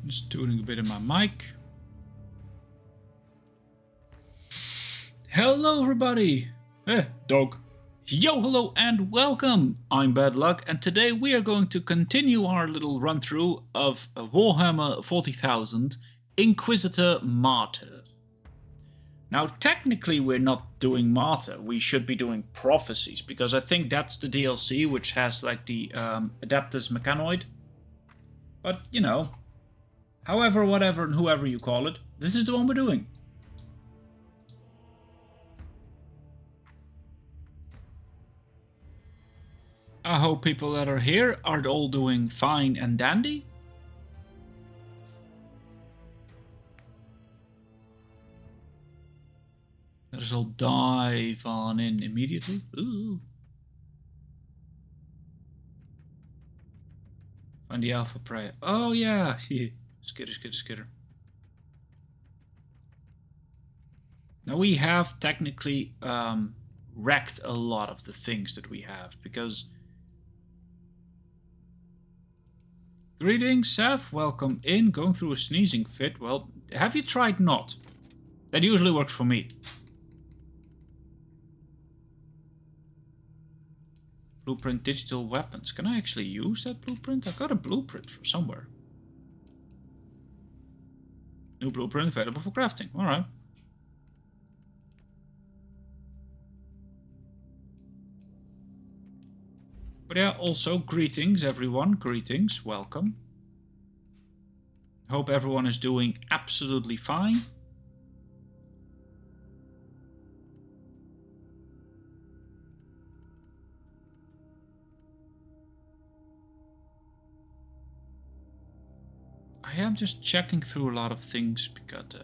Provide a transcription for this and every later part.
Just tuning a bit in my mic. Hello everybody! Dog. Yo, hello and welcome! I'm Bad Luck and today we are going to continue our little run through of Warhammer 40,000 Inquisitor Martyr. Now technically we're not doing Martyr, we should be doing Prophecies, because I think that's the DLC which has like the Adeptus Mechanoid. But you know, however, whatever and whoever you call it, this is the one we're doing. I hope people that are here are all doing fine and dandy. Let us all dive on in immediately. Ooh. Find the Alpha Prey. Oh yeah. Skitter. Now we have technically wrecked a lot of the things that we have, because... Greetings, Seth. Welcome in. Going through a sneezing fit. Well, have you tried not? That usually works for me. Blueprint digital weapons. Can I actually use that blueprint? I got a blueprint from somewhere. New blueprint available for crafting. Alright. But yeah, also greetings everyone. Greetings. Welcome. Hope everyone is doing absolutely fine. I am just checking through a lot of things because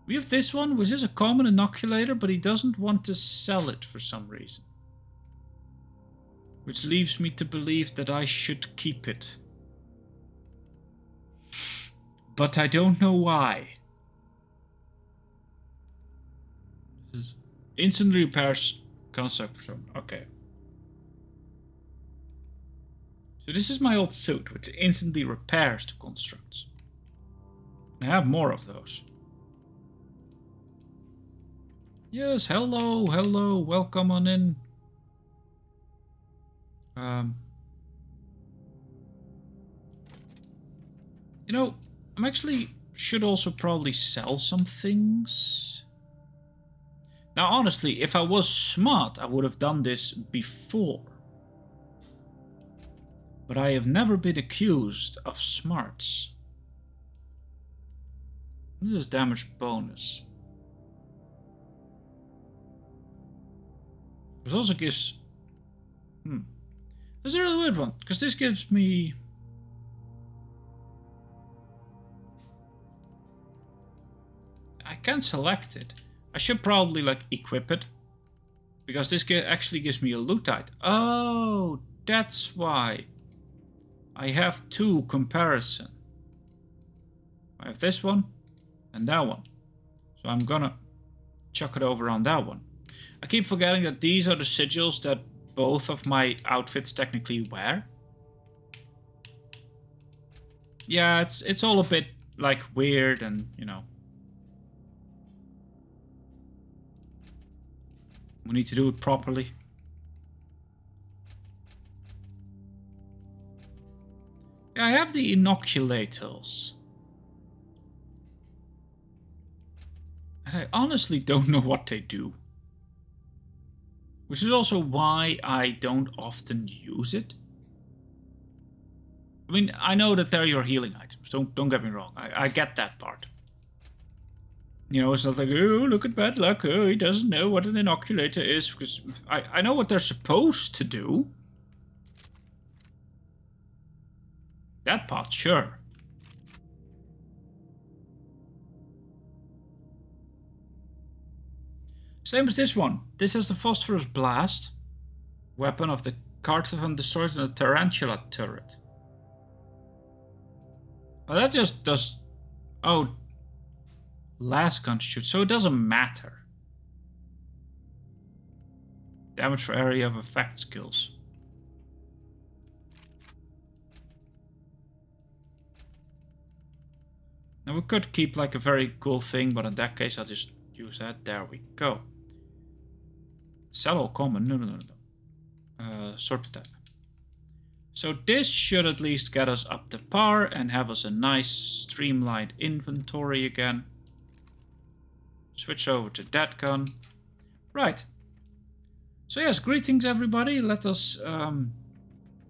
we have this one, which is a common inoculator, but he doesn't want to sell it for some reason. Which leaves me to believe that I should keep it. But I don't know why. This is instantly repairs construct for some. Okay. So this is my old suit, which instantly repairs the constructs. I have more of those. Yes, hello, welcome on in. You know, I'm actually should also probably sell some things. Now, honestly, if I was smart, I would have done this before. But I have never been accused of smarts. This is damage bonus. This also gives... This is a really weird one, because this gives me... I can select it. I should probably, like, equip it. Because this actually gives me a loot item. Oh, that's why. I have two comparison. I have this one and that one. So I'm gonna chuck it over on that one. I keep forgetting that these are the sigils that both of my outfits technically wear. Yeah, it's all a bit like weird and, you know. We need to do it properly. Yeah, I have the inoculators. And I honestly don't know what they do. Which is also why I don't often use it. I mean, I know that they're your healing items. Don't get me wrong. I get that part. You know, it's not like, oh, look at Bad Luck. Oh, he doesn't know what an inoculator is. Because I know what they're supposed to do. That part, sure. Same as this one. This has the Phosphorus Blast. Weapon of the Carthavan destroys and the Tarantula turret. Well, that just does... Oh. Last gun shoot. So it doesn't matter. Damage for area of effect skills. Now we could keep like a very cool thing, but in that case I'll just use that. There we go. Sell all common. No. Sort the tab. So this should at least get us up to par and have us a nice streamlined inventory again. Switch over to that gun. Right. So yes, greetings everybody. Let us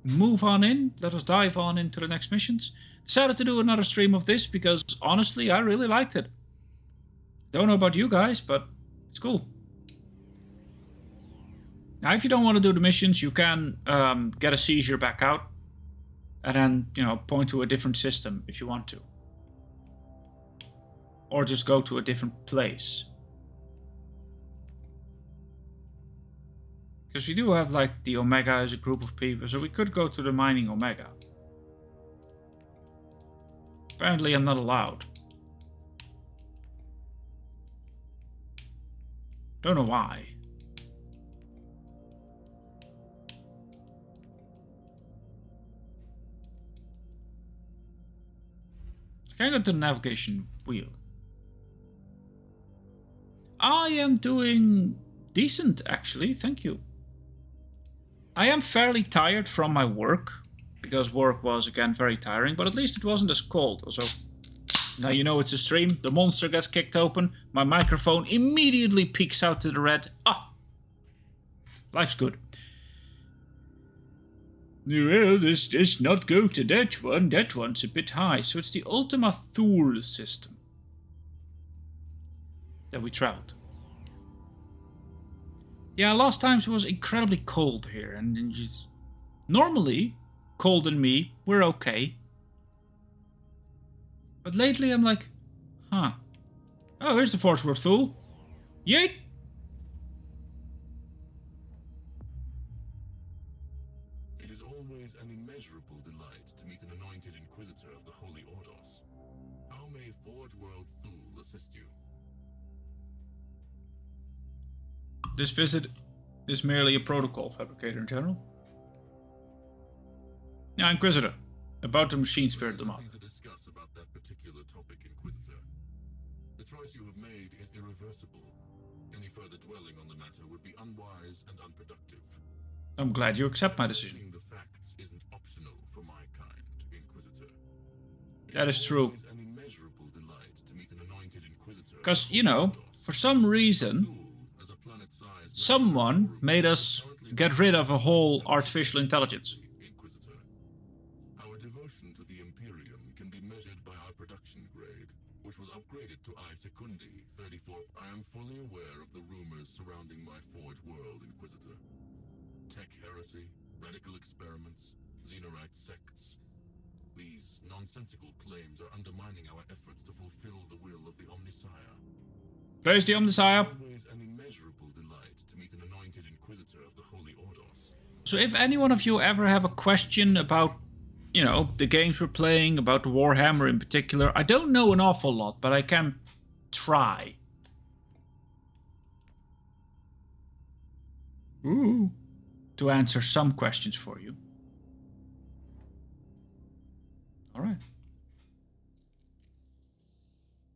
move on in. Let us dive on into the next missions. Decided to do another stream of this because honestly I really liked it. Don't know about you guys, but it's cool. Now if you don't want to do the missions, you can get a seizure back out and then, you know, point to a different system if you want to. Or just go to a different place. Because we do have like the Omega as a group of people, so we could go to the mining Omega. Apparently I'm not allowed. Don't know why. I can't go to the navigation wheel. I am doing decent actually, thank you. I am fairly tired from my work. Because work was, again, very tiring, but at least it wasn't as cold. So, now you know it's a stream, the monster gets kicked open, my microphone immediately peeks out to the red. Ah! Life's good. Well, let's not go to that one's a bit high. So it's the Ultima Thule system that we traveled. Yeah, last time it was incredibly cold here, and just... normally... Cold and me, we're okay. But lately I'm like, huh. Oh, here's the Force Worth Thule. Yeet! It is always an immeasurable delight to meet an anointed Inquisitor of the Holy Ordos. How may Forge World Thule assist you? This visit is merely a protocol fabricator in general. Yeah, Inquisitor. About the machine spirit of the to discuss about that particular topic, Inquisitor. The choice you have made is irreversible. Any further dwelling on the matter would be unwise and unproductive. I'm glad you accept my decision. Accepting the facts isn't optional for my kind, Inquisitor. That is true. It is an immeasurable delight to meet an anointed Inquisitor. Because, you know, for some reason, someone made us get rid of a whole artificial intelligence. Which was upgraded to I Secundi 34. I am fully aware of the rumors surrounding my Forge World, Inquisitor. Tech heresy, radical experiments, Xenorite sects. These nonsensical claims are undermining our efforts to fulfill the will of the Omnisire. Praise the Omnisire. Always an immeasurable delight to meet an anointed Inquisitor of the Holy Ordos. So if any one of you ever have a question about, you know, the games we're playing, about the Warhammer in particular, I don't know an awful lot, but I can try. Ooh. To answer some questions for you. Alright.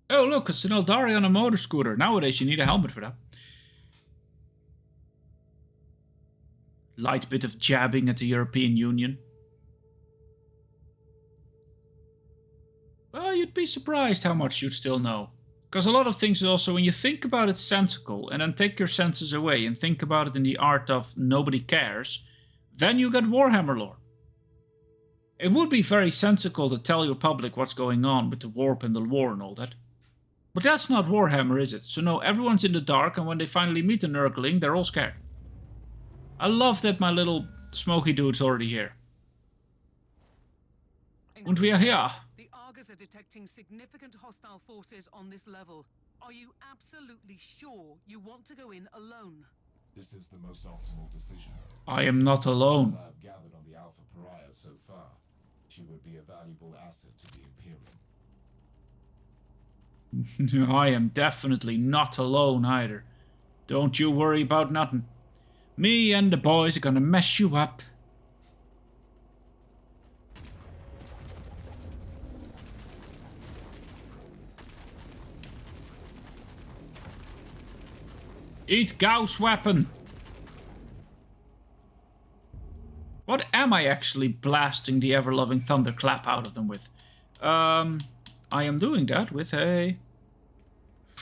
Oh look, it's an Eldari on a motor scooter. Nowadays you need a helmet for that. Light bit of jabbing at the European Union. Well, you'd be surprised how much you'd still know. Because a lot of things also, when you think about it sensical, and then take your senses away and think about it in the art of nobody cares, then you get Warhammer lore. It would be very sensical to tell your public what's going on with the warp and the war and all that. But that's not Warhammer, is it? So no, everyone's in the dark, and when they finally meet a Nurgling, they're all scared. I love that my little smoky dude's already here. Und wir hier. The Argus are detecting significant hostile forces on this level. Are you absolutely sure you want to go in alone? This is the most optimal decision. I am not alone. As I have gathered on the Alpha Pariah so far, she would be a valuable asset to the Imperium. I am definitely not alone either. Don't you worry about nothing. Me and the boys are gonna mess you up. Eat Gauss weapon! What am I actually blasting the ever-loving thunderclap out of them with? I am doing that with a...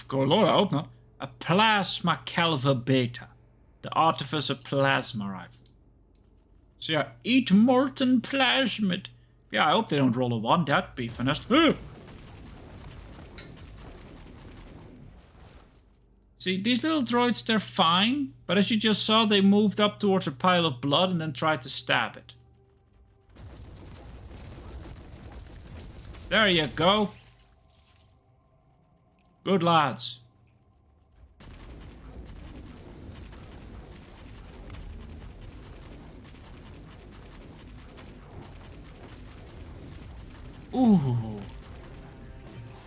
Good lord, I hope not. A Plasma Calva Beta. The Artificer Plasma Rifle. So yeah, eat molten plasmid. Yeah, I hope they don't roll a 1. That'd be finessed. See, these little droids, they're fine. But as you just saw, they moved up towards a pile of blood and then tried to stab it. There you go. Good lads. Ooh.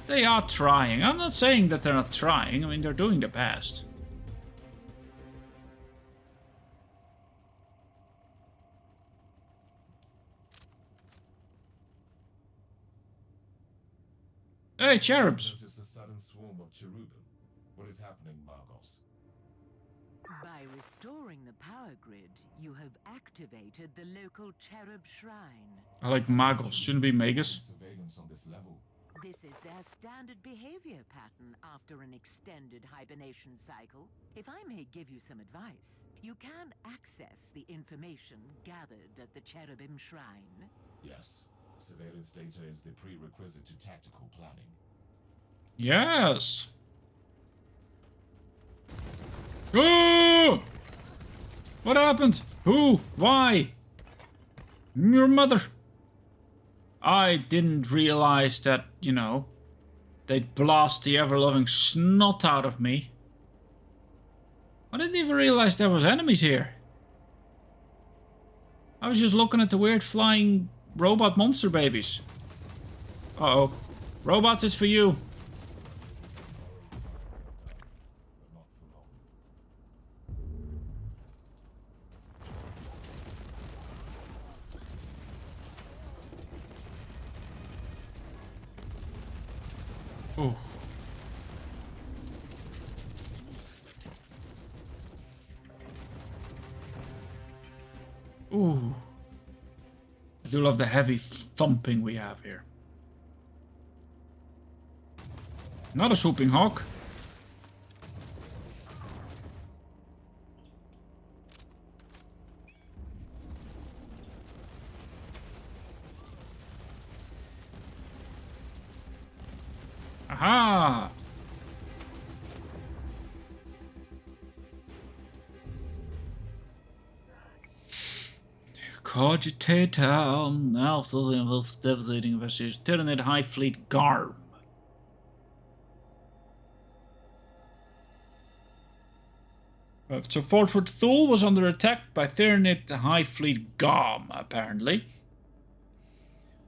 They are trying. I'm not saying that they're not trying. I mean, they're doing their best. Hey, cherubs. Notice a sudden swarm of cherubim. What is happening, Magos? By restoring the power grid, you have activated the local cherub shrine. I like Magos. Shouldn't it be Magus? Surveillance on this level. This is their standard behavior pattern after an extended hibernation cycle. If I may give you some advice, you can access the information gathered at the cherubim shrine. Yes. Surveillance data is the prerequisite to tactical planning. Yes. Oh! What happened? Who? Why? Your mother. I didn't realize that, you know, they'd blast the ever-loving snot out of me. I didn't even realize there was enemies here. I was just looking at the weird flying robot monster babies. Uh-oh. Robots, it's for you. But not for long. Oh. Ooh. I do love the heavy thumping we have here. Not a swooping hawk. Aha! Cogitatum. Now, devastating investigation. Tyranid High Fleet Garb. So Fort Thule was under attack by Tyranid High Fleet Garm, apparently.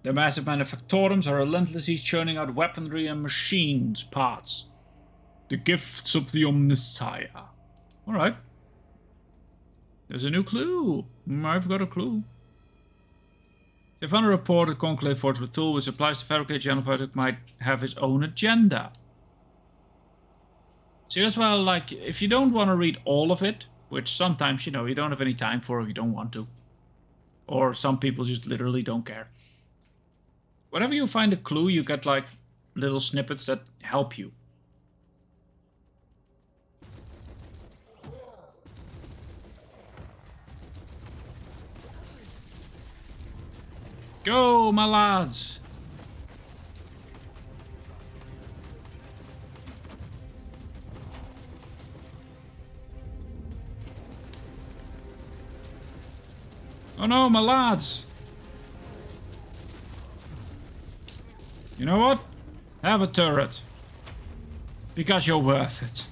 The massive manufactorums are relentlessly churning out weaponry and machines parts. The gifts of the Omnissiah. Alright. There's a new clue. I've got a clue. They found a report at Conclave Fort Thule which applies to fabricate Genophite might have his own agenda. See, that's why I like, if you don't want to read all of it, which sometimes, you know, you don't have any time for if you don't want to. Or some people just literally don't care. Whenever you find a clue, you get like little snippets that help you. Go, my lads! Oh no, my lads! You know what? Have a turret. Because you're worth it.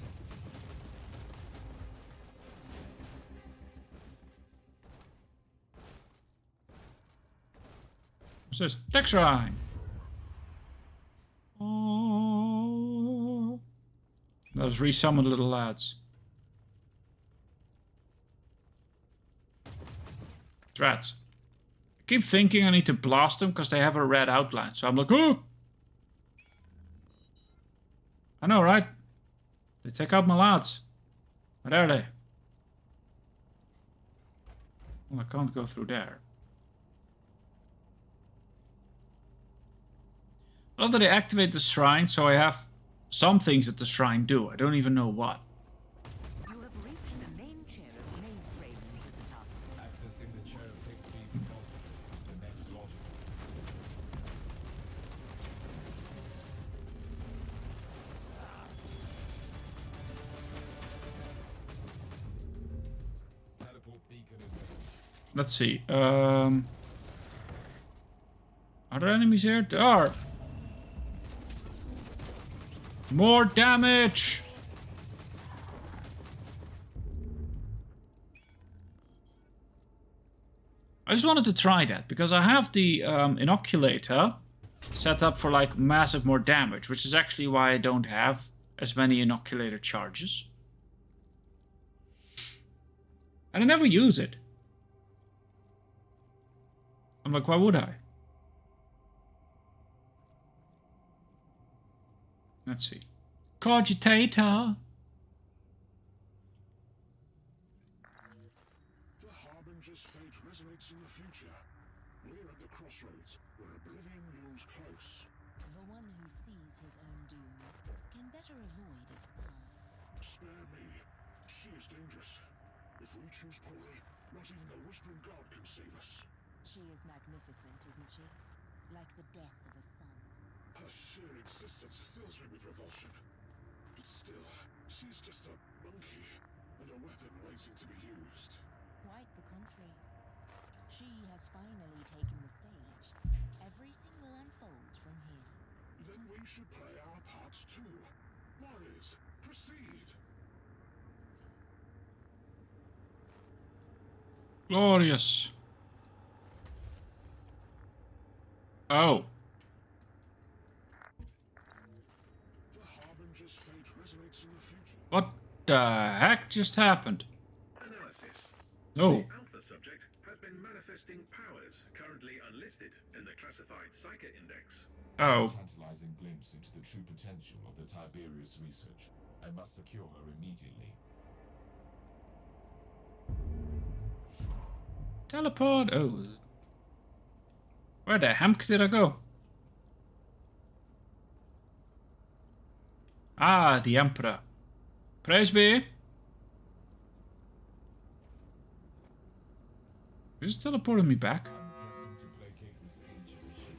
What's this? Tech shrine. Oh. Let's resummon little lads. Rats. I keep thinking I need to blast them because they have a red outline. So I'm like, oh! I know, right? They take out my lads. Where are they? Well, I can't go through there. I love that they activate the shrine, so I have some things that the shrine do. I don't even know what. You have reached the main chair of mainframe at the top. Accessing the chair of Big Thief repository is the next logical. Teleport beacon in range. Let's see. Are there enemies here? There are. More damage! I just wanted to try that because I have the inoculator set up for like massive more damage, which is actually why I don't have as many inoculator charges. And I never use it. I'm like, why would I? Let's see. Cogitator. The Harbinger's fate resonates in the future. We're at the crossroads, where oblivion looms close. The one who sees his own doom can better avoid its path. Spare me. She is dangerous. If we choose poorly, not even the Whispering God can save us. She is magnificent, isn't she? Like the death of a son. Her sheer existence fills me with revulsion. But still, she's just a monkey, and a weapon waiting to be used. Quite the contrary. She has finally taken the stage. Everything will unfold from here. Then we should play our parts too. Warriors, proceed! Glorious. Oh. The Harbinger's fate resonates in the future. What the heck just happened? Analysis. Oh. The Alpha subject has been manifesting powers currently unlisted in the classified Psyche Index. Oh. Tantalizing glimpse into the true potential of the Tiberius research. I must secure her immediately. Teleport. Oh. Where the heck did I go? Ah, the Emperor. Praise be. Is it teleporting me back? I'm attempting to placate this ancient machine.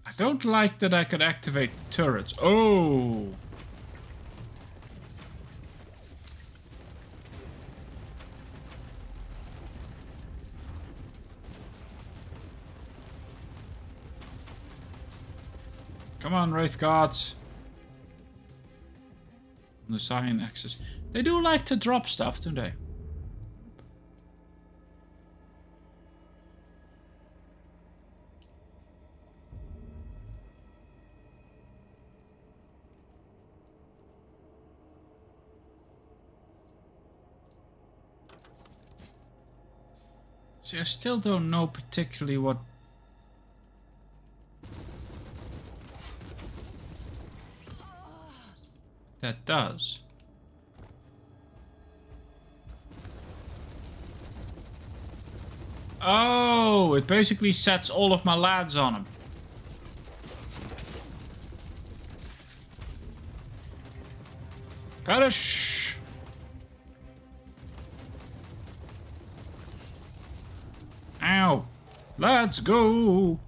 I don't like that I could activate turrets. Oh! Come on, Wraith Gods. The Cyan Axis. They do like to drop stuff, don't they? See, I still don't know particularly what that does. Oh, it basically sets all of my lads on him. Perish! Ow! Let's go!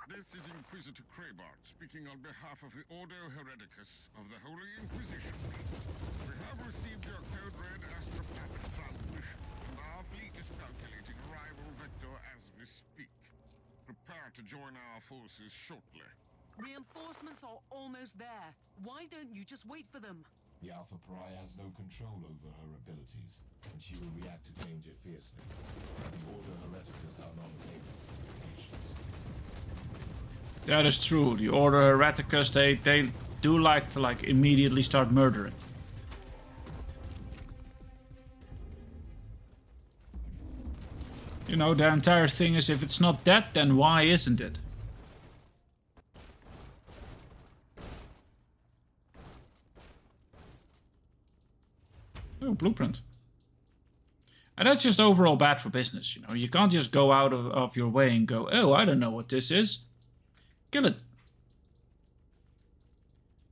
This is Inquisitor Kraybart speaking on behalf of the Ordo Hereticus of the Holy Inquisition. We have received your code red astropath transmission, and our fleet is calculating arrival vector as we speak. Prepare to join our forces shortly. Reinforcements are almost there. Why don't you just wait for them? The Alpha Pariah has no control over her abilities, and she will react to danger fiercely. The Order Hereticus are non-famous nations. That is true. The Order Hereticus, they do like to immediately start murdering. You know, the entire thing is, if it's not that, then why isn't it? Oh, blueprint. And that's just overall bad for business, you know. You can't just go out of your way and go, oh, I don't know what this is. Kill it.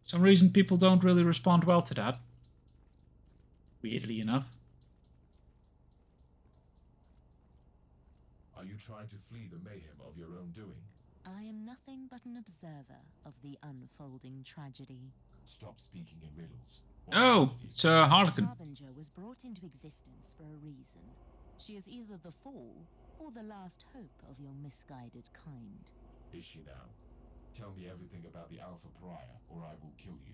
For some reason people don't really respond well to that. Weirdly enough. Are you trying to flee the mayhem of your own doing? I am nothing but an observer of the unfolding tragedy. Stop speaking in riddles. What Oh, tragedy? it's a Harlequin. Harbinger was brought into existence for a reason. She is either the fall or the last hope of your misguided kind. Is she now? Tell me everything about the Alpha Pariah, or I will kill you.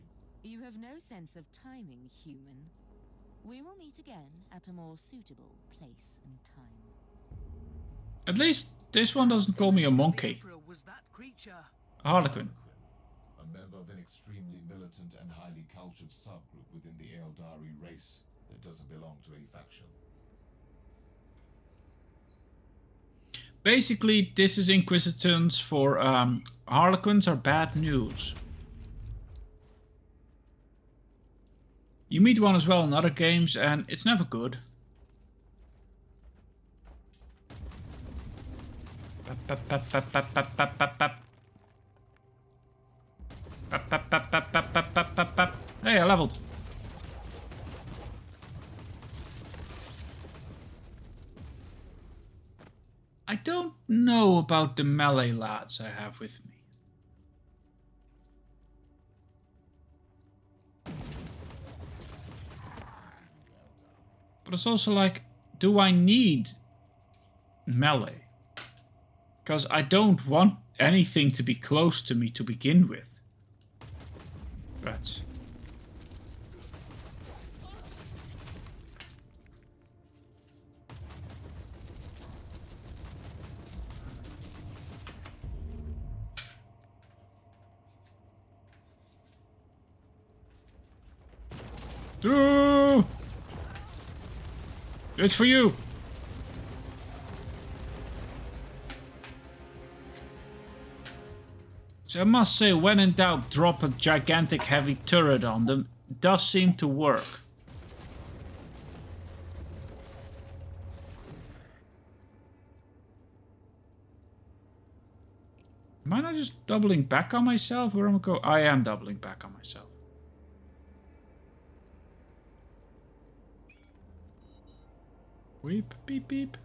You have no sense of timing, human. We will meet again at a more suitable place and time. At least this one doesn't call me a monkey. The Emperor was that creature. A Harlequin. A member of an extremely militant and highly cultured subgroup within the Eldari race that doesn't belong to any faction. Basically, this is Inquisitors for Harlequins are bad news. You meet one as well in other games, and it's never good. Hey, I leveled. I don't know about the melee lads I have with me. But it's also like, do I need melee? Because I don't want anything to be close to me to begin with. Rats. Do it's for you. So I must say, when in doubt, drop a gigantic heavy turret on them. It does seem to work. Am I not just doubling back on myself? Where am I going? I am doubling back on myself. Weep, beep, beep.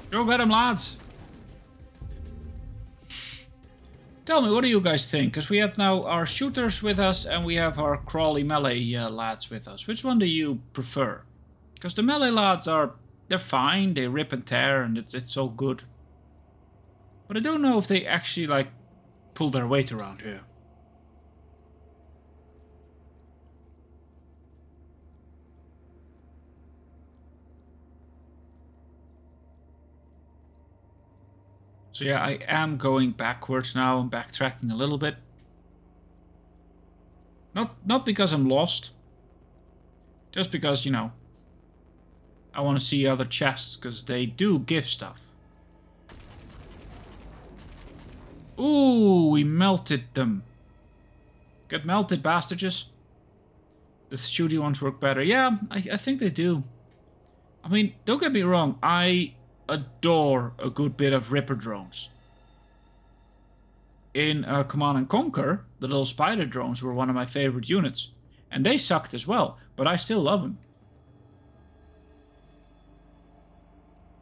Go get him, lads. Tell me, what do you guys think? Because we have now our shooters with us and we have our crawly melee lads with us. Which one do you prefer? Because the melee lads they're fine, they rip and tear and it's all good. But I don't know if they actually, like, pull their weight around here. So yeah, I am going backwards now. I'm backtracking a little bit. Not because I'm lost. Just because, you know, I want to see other chests, because they do give stuff. Ooh, we melted them. Get melted, bastards. The shooty ones work better. Yeah, I think they do. I mean, don't get me wrong. I adore a good bit of Ripper drones. In Command & Conquer, the little spider drones were one of my favorite units. And they sucked as well, but I still love them.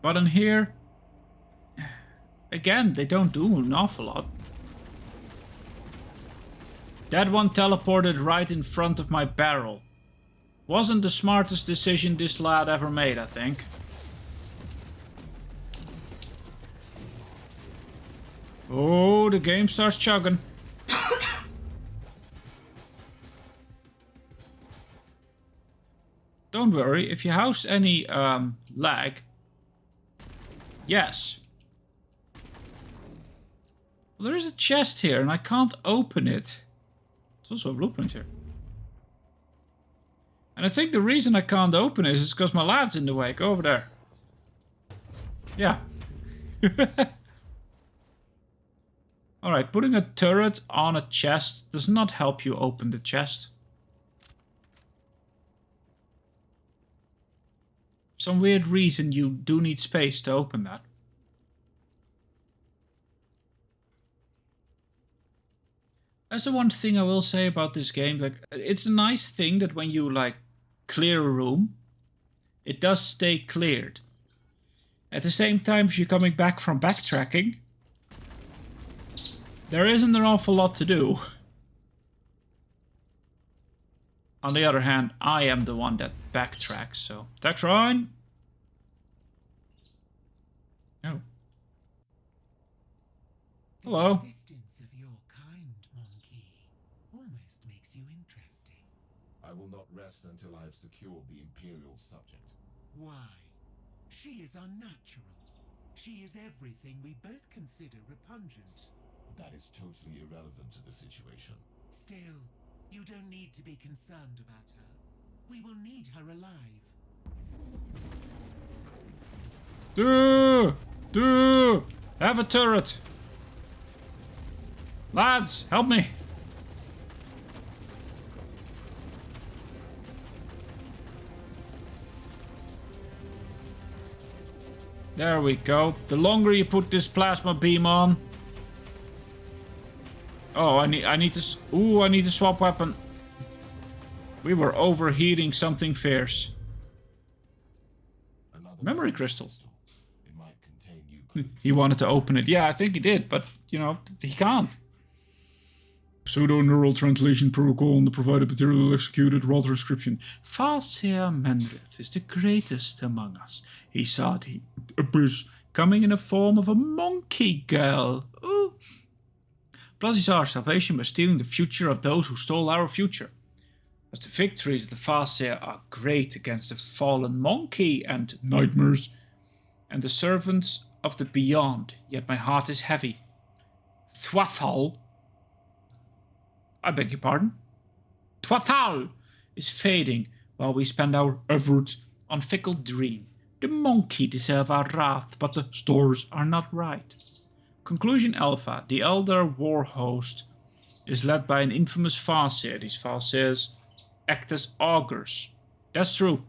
But in here, again, they don't do an awful lot. That one teleported right in front of my barrel. Wasn't the smartest decision this lad ever made, I think. Oh, the game starts chugging. Don't worry, if you house any lag, yes. Well, there is a chest here and I can't open it. There's also a blueprint here. And I think the reason I can't open it is because my lad's in the way. Go over there. Yeah. Alright, putting a turret on a chest does not help you open the chest. For some weird reason you do need space to open that. That's the one thing I will say about this game. Like, it's a nice thing that when you like clear a room, it does stay cleared. At the same time, if you're coming back from backtracking, there isn't an awful lot to do. On the other hand, I am the one that backtracks, so... Taxron! Oh. Hello. The existence of your kind, Monkey, almost makes you interesting. I will not rest until I have secured the Imperial subject. Why? She is unnatural. She is everything we both consider repugnant. That is totally irrelevant to the situation. Still, you don't need to be concerned about her. We will need her alive. Have a turret. Lads, help me. There we go. The longer you put this plasma beam on. Oh, I need to. Ooh, I need to swap weapon. We were overheating something fierce. Memory crystal. It might contain new clues. He wanted to open it. Yeah, I think he did, but you know he can't. Pseudo-neural translation protocol on the provided material executed raw transcription. Farseer Mendrith is the greatest among us. He saw the abyss coming in the form of a monkey girl. Ooh. Plus he saw our salvation by stealing the future of those who stole our future. As the victories of the Farseer are great against the fallen monkey and nightmares, and the servants of the beyond, yet my heart is heavy. Thwathal, I beg your pardon? Thwathal is fading while we spend our efforts on fickle dream. The monkey deserve our wrath, but the stars are not right. Conclusion Alpha, the Elder War Host, is led by an infamous Farseer. These Farseers act as augurs. That's true.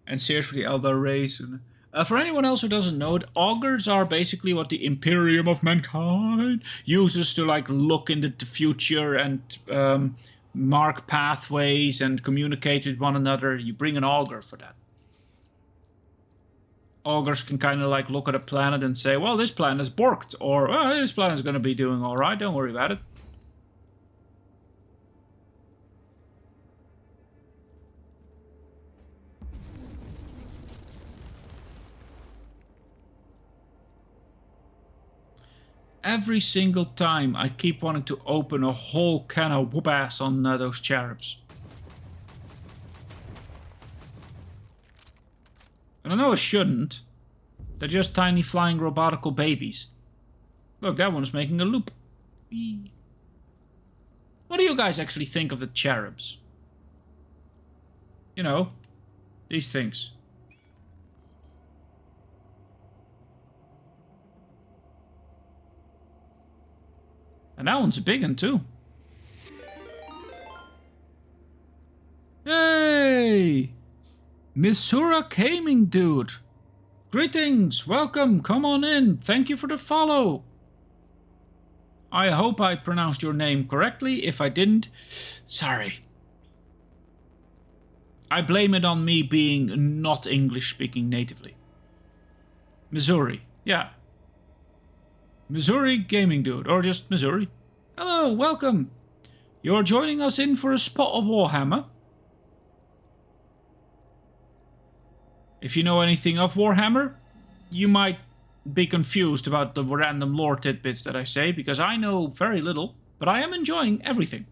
And seers for the Eldar race. And, for anyone else who doesn't know it, augurs are basically what the Imperium of Mankind uses to like look into the future and mark pathways and communicate with one another. You bring an augur for that. Augurs can kind of like look at a planet and say, well, this planet is borked, or oh, this planet is going to be doing all right, don't worry about it. Every single time I keep wanting to open a whole can of whoop ass on those cherubs. And I know I shouldn't. They're just tiny flying robotical babies. Look, that one's making a loop. Whee. What do you guys actually think of the cherubs? You know, these things. And that one's a big one too. Hey! Missoura Gaming Dude! Greetings! Welcome! Come on in! Thank you for the follow! I hope I pronounced your name correctly. If I didn't, sorry. I blame it on me being not English speaking natively. Missouri. Yeah. Missouri Gaming Dude, or just Missouri. Hello, welcome. You're joining us in for a spot of Warhammer. If you know anything of Warhammer, you might be confused about the random lore tidbits that I say, because I know very little, but I am enjoying everything.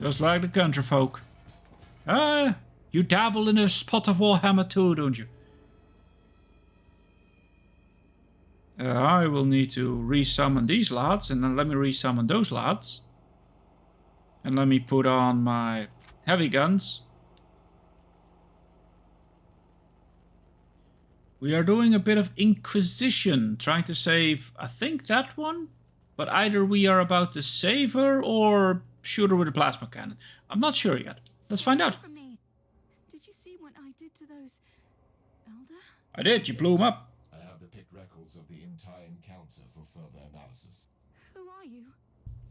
Just like the country folk. Ah, You dabble in a spot of Warhammer too, don't you? I will need to resummon these lads, and then let me resummon those lads. And let me put on my heavy guns. We are doing a bit of Inquisition, trying to save, I think, that one. But either we are about to save her or shoot her with a plasma cannon. I'm not sure yet. Let's find out. From me. Did you see what I did to those elder? I did. You blew him up. I have the picked records of the entire encounter for further analysis. Who are you?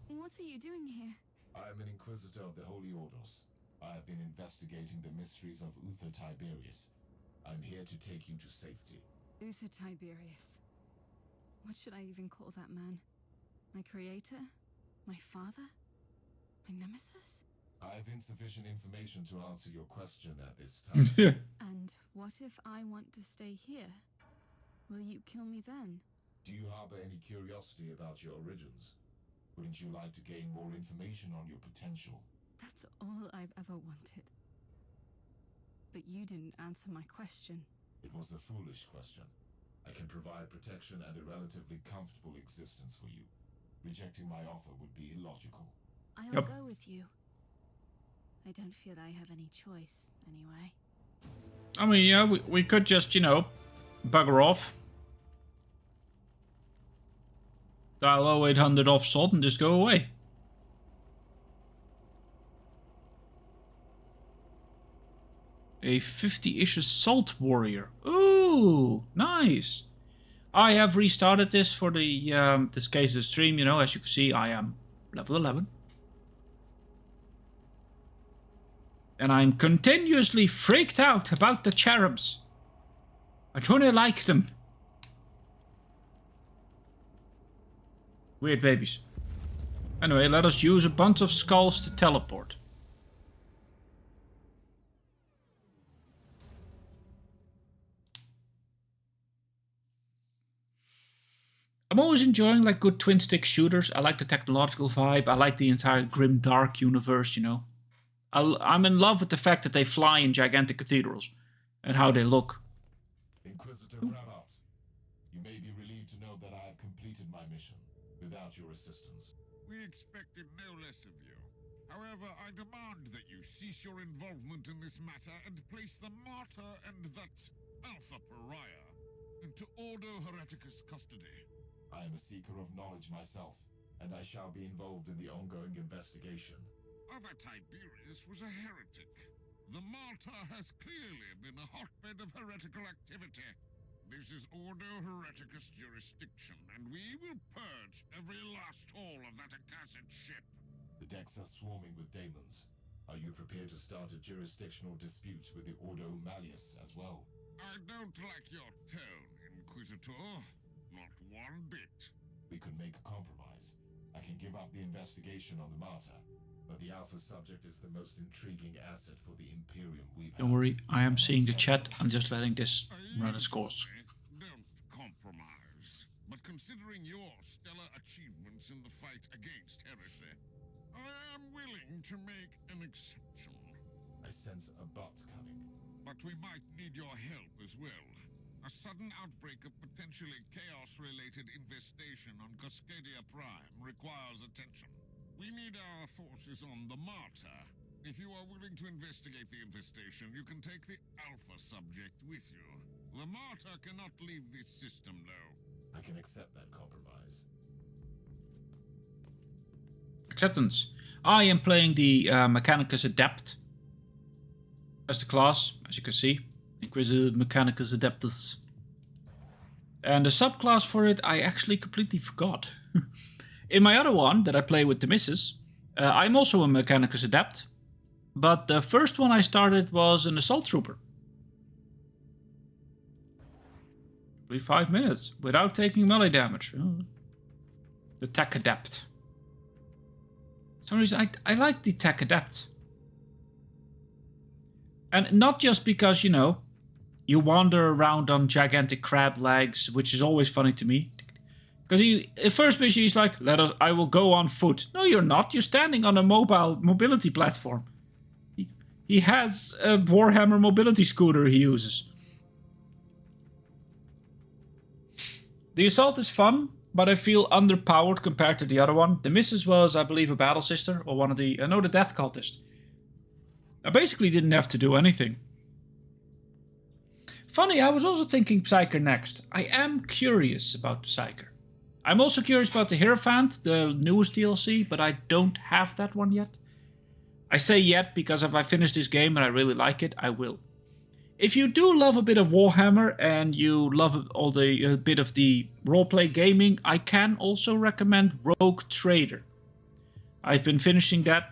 What are you doing here? I am an Inquisitor of the Holy Orders. I have been investigating the mysteries of Uther Tiberius. I'm here to take you to safety. Uther Tiberius. What should I even call that man? My creator? My father? My nemesis? I have insufficient information to answer your question at this time. And what if I want to stay here? Will you kill me then? Do you harbor any curiosity about your origins? Wouldn't you like to gain more information on your potential? That's all I've ever wanted. But you didn't answer my question. It was a foolish question. I can provide protection and a relatively comfortable existence for you. Rejecting my offer would be illogical. I'll go with you. I don't feel I have any choice, anyway. I mean, yeah, we could just, you know, bugger off. Dial 0800 off sod and just go away. A 50-ish assault warrior. Ooh, nice. I have restarted this for the this case of the stream. You know, as you can see, I am level 11. And I'm continuously freaked out about the cherubs. I don't like them. Weird babies. Anyway, let us use a bunch of skulls to teleport. I'm always enjoying like good twin stick shooters. I like the technological vibe. I like the entire grim dark universe, you know. I'm in love with the fact that they fly in gigantic cathedrals and how they look. Inquisitor Krabat, you may be relieved to know that I have completed my mission without your assistance. We expected no less of you. However, I demand that you cease your involvement in this matter and place the Martyr and that Alpha Pariah into Ordo Hereticus custody. I am a seeker of knowledge myself, and I shall be involved in the ongoing investigation. Other Tiberius was a heretic. The Martyr has clearly been a hotbed of heretical activity. This is Ordo Hereticus jurisdiction, and we will purge every last hole of that accursed ship. The decks are swarming with daemons. Are you prepared to start a jurisdictional dispute with the Ordo Malleus as well? I don't like your tone, Inquisitor. Not one bit. We could make a compromise. I can give up the investigation on the Martyr, but the Alpha subject is the most intriguing asset for the Imperium we've had. Don't worry, I am seeing the chat. I'm just letting this run its course. Don't compromise. But considering your stellar achievements in the fight against heresy, I am willing to make an exception. I sense a but coming. But we might need your help as well. A sudden outbreak of potentially chaos-related infestation on Cascadia Prime requires attention. We need our forces on the Martyr. If you are willing to investigate the infestation, you can take the Alpha subject with you. The Martyr cannot leave this system, though. I can accept that compromise. Acceptance. I am playing the Mechanicus Adept as the class, as you can see. Inquisitor Mechanicus Adeptus. And the subclass for it, I actually completely forgot. In my other one, that I play with the missus, I'm also a Mechanicus Adept. But the first one I started was an Assault Trooper. 5 minutes, without taking melee damage. The Tech Adept. For some reason, I like the Tech Adept. And not just because, you know, you wander around on gigantic crab legs, which is always funny to me. Because at first mission he's like, I will go on foot. No, you're not. You're standing on a mobility platform. He He has a Warhammer mobility scooter he uses. The assault is fun, but I feel underpowered compared to the other one. The missus was, I believe, a battle sister, or one of the... no, the death cultist. I basically didn't have to do anything. Funny, I was also thinking Psyker next. I am curious about the Psyker. I'm also curious about the Hierophant, the newest DLC, but I don't have that one yet. I say yet because if I finish this game and I really like it, I will. If you do love a bit of Warhammer and you love all the a bit of the roleplay gaming, I can also recommend Rogue Trader. I've been finishing that,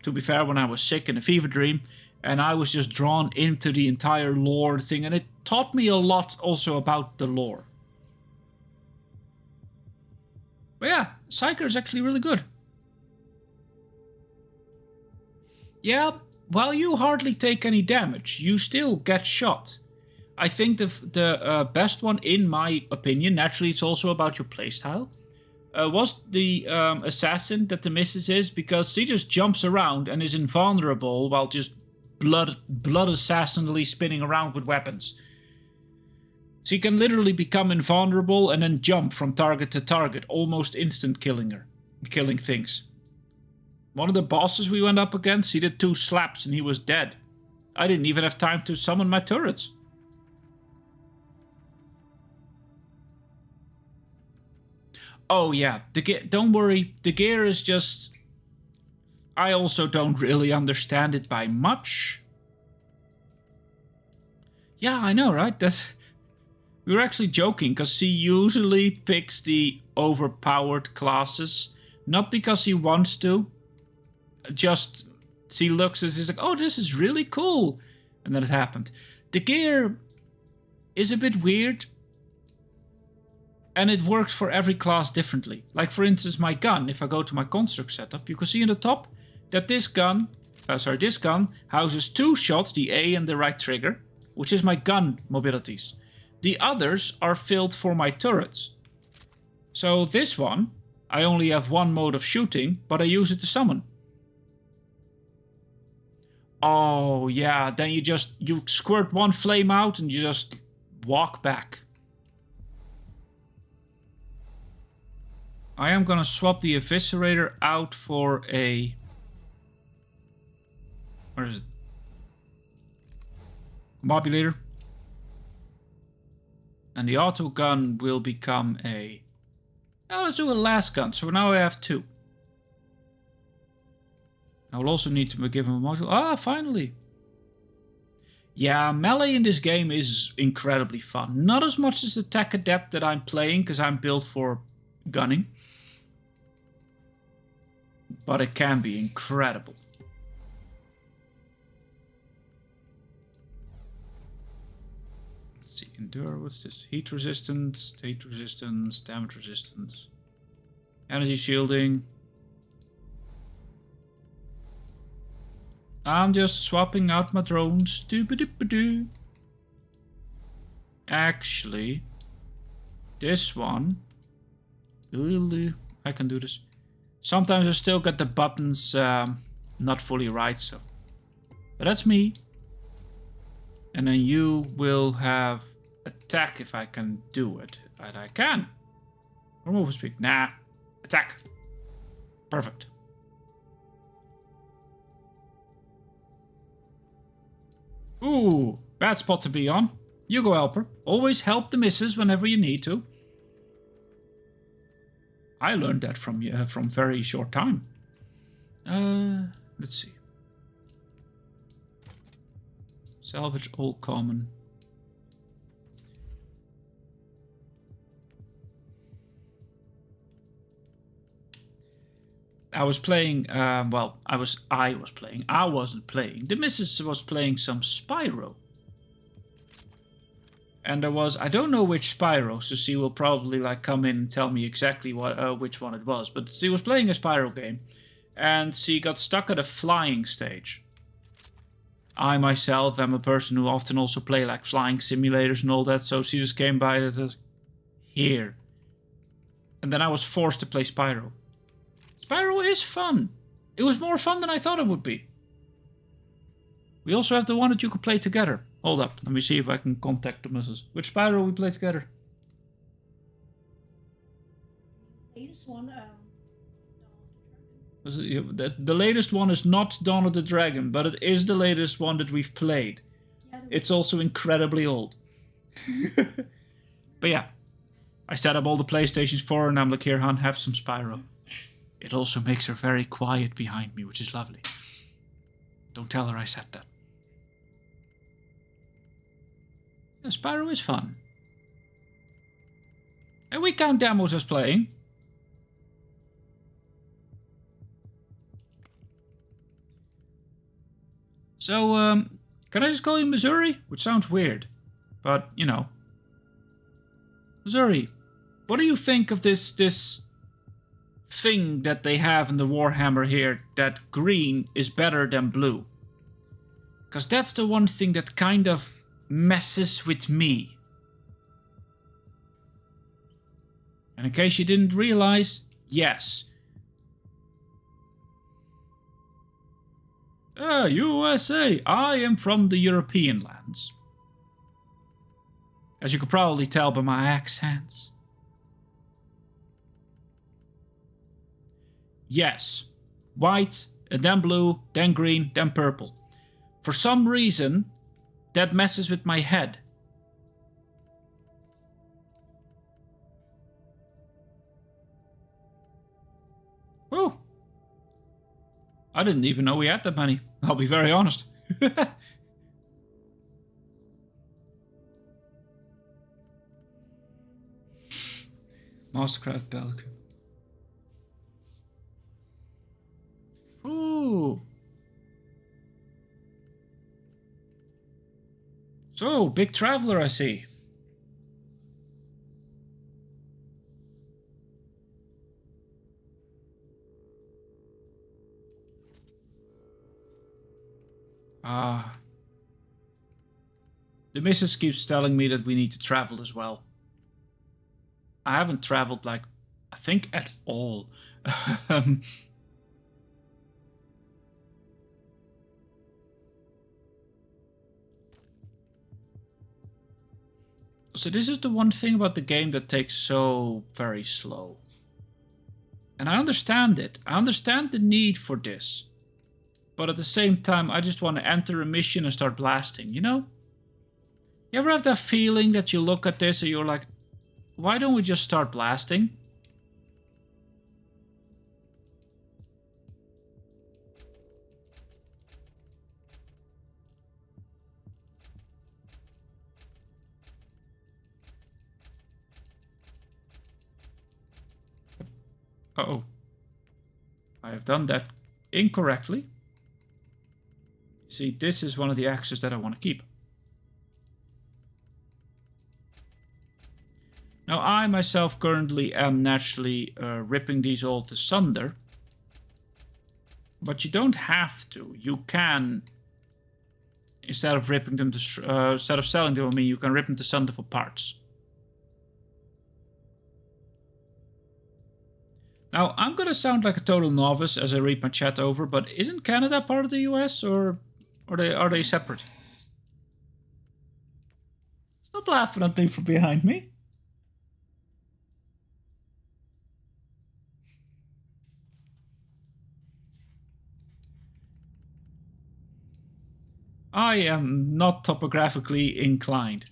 to be fair, when I was sick in a fever dream, and I was just drawn into the entire lore thing, and it taught me a lot also about the lore. But yeah, Psyker is actually really good. Yeah, while you hardly take any damage, you still get shot. I think the best one, in my opinion, naturally it's also about your playstyle, was the assassin that the missus is, because she just jumps around and is invulnerable while just blood assassinally spinning around with weapons. She can literally become invulnerable and then jump from target to target, almost instant killing things. One of the bosses we went up against, he did 2 slaps and he was dead. I didn't even have time to summon my turrets. Oh yeah, don't worry, the gear is just... I also don't really understand it by much. Yeah, I know, right? We were actually joking, because she usually picks the overpowered classes. Not because she wants to. Just, she looks and she's like, oh, this is really cool. And then it happened. The gear is a bit weird. And it works for every class differently. Like, for instance, my gun. If I go to my construct setup, you can see in the top that this gun houses 2 shots, the A and the right trigger, which is my gun mobilities. The others are filled for my turrets. So this one, I only have 1 mode of shooting, but I use it to summon. Oh yeah, then you squirt 1 flame out and you just walk back. I am gonna swap the Eviscerator out for a... Where is it? Combobulator. And the auto gun will become a... Now let's do a last gun. So now I have 2. I will also need to give him a module. Ah, finally. Yeah, melee in this game is incredibly fun. Not as much as the Tech Adept that I'm playing, because I'm built for gunning. But it can be incredible. Let's see, endure, what's this? Heat resistance, damage resistance, energy shielding. I'm just swapping out my drones. Doo-ba-doo-ba-doo. Actually, this one, I can do this. Sometimes I still get the buttons not fully right, so. But that's me. And then you will have attack if I can do it. And I can. Remove speed. Nah. Attack. Perfect. Ooh, bad spot to be on. You go, helper. Always help the missus whenever you need to. I learned that from very short time. Let's see. Salvage all common. I was playing, well, I wasn't playing. The missus was playing some Spyro. And there was, I don't know which Spyro, so she will probably like come in and tell me exactly what which one it was. But she was playing a Spyro game, and she got stuck at a flying stage. I myself am a person who often also play like flying simulators and all that, so she just came by and said, here. And then I was forced to play Spyro. Spyro is fun. It was more fun than I thought it would be. We also have the one that you can play together. Hold up, let me see if I can contact the missus. Which Spyro we play together? Latest one, The latest one is not Dawn of the Dragon, but it is the latest one that we've played. yeah, It's also incredibly old. But yeah, I set up all the PlayStations 4 and I'm like, here, Han, have some Spyro. It also makes her very quiet behind me, which is lovely. Don't tell her I said that. Yeah, Spyro is fun. And we count demos as playing. So, can I just call you Missouri? Which sounds weird. But, you know. Missouri, what do you think of this thing that they have in the Warhammer here, that green is better than blue? Because that's the one thing that kind of messes with me. And in case you didn't realize, yes. USA, I am from the European lands. As you could probably tell by my accents. Yes, white, and then blue, then green, then purple. For some reason, that messes with my head. Oh, I didn't even know we had that many. I'll be very honest. Mastercraft Belgium. Ooh. So, big traveler, I see. The missus keeps telling me that we need to travel as well. I haven't traveled, like, I think at all. So this is the one thing about the game that takes so very slow. And I understand it. I understand the need for this. But at the same time, I just want to enter a mission and start blasting, you know? You ever have that feeling that you look at this and you're like, why don't we just start blasting? Uh-oh. I have done that incorrectly. See, this is one of the axes that I want to keep. Now, I myself currently am naturally ripping these all to sunder. But you don't have to. You can, instead of ripping them to, instead of selling them, I mean, you can rip them to sunder for parts. Now, I'm gonna sound like a total novice as I read my chat over, but isn't Canada part of the US, or are they separate? Stop laughing at me from behind me. I am not topographically inclined.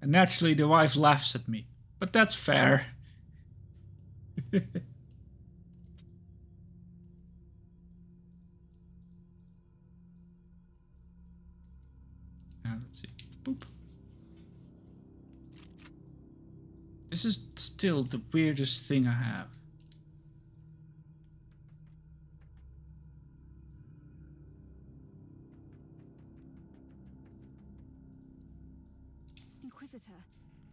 And naturally the wife laughs at me. But that's fair. Now let's see. Boop. This is still the weirdest thing I have. Inquisitor,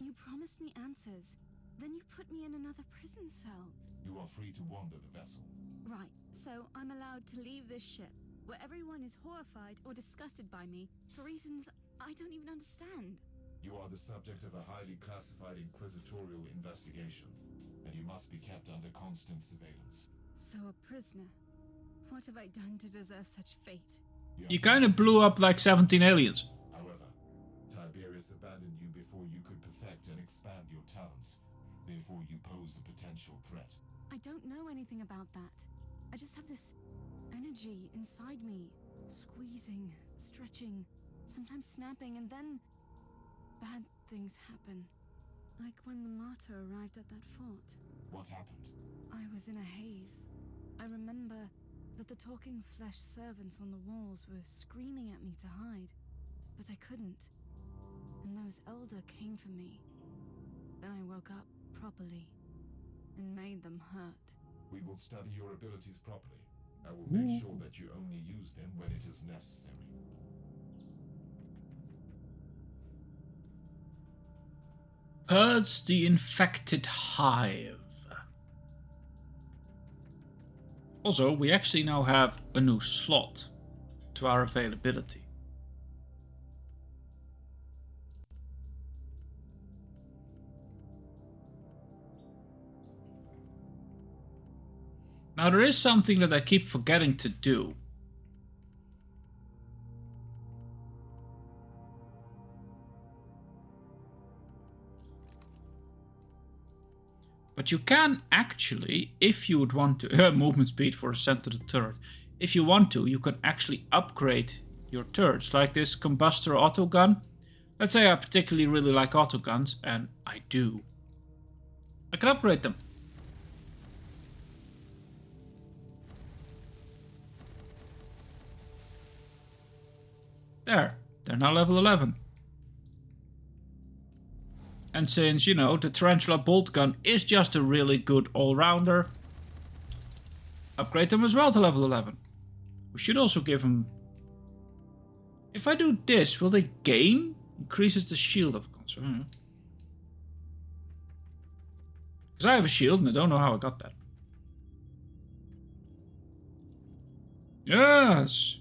you promised me answers. Then you put me in another prison cell. You are free to wander the vessel. Right, so I'm allowed to leave this ship, where everyone is horrified or disgusted by me, for reasons I don't even understand. You are the subject of a highly classified inquisitorial investigation, and you must be kept under constant surveillance. So a prisoner. What have I done to deserve such fate? You kind of blew up like 17 aliens. However, Tiberius abandoned you before you could perfect and expand your talents. Therefore, you pose a potential threat. I don't know anything about that. I just have this energy inside me, squeezing, stretching, sometimes snapping, and then bad things happen. Like when the Martyr arrived at that fort. What happened? I was in a haze. I remember that the talking flesh servants on the walls were screaming at me to hide, but I couldn't. And those Elder came for me. Then I woke up properly and made them hurt. We will study your abilities properly. I will make sure that you only use them when it is necessary. Purge the infected hive. Also, we actually now have a new slot to our availability. Now there is something that I keep forgetting to do. But you can actually, if you would want to, movement speed for ascent to the turret. If you want to, you can actually upgrade your turrets, like this combustor autogun. Let's say I particularly really like autoguns, and I do. I can upgrade them. There, they're now level 11. And since, you know, the Tarantula bolt gun is just a really good all-rounder, upgrade them as well to level 11. We should also give them... If I do this, will they gain? Increases the shield of concern. Because I have a shield and I don't know how I got that. Yes!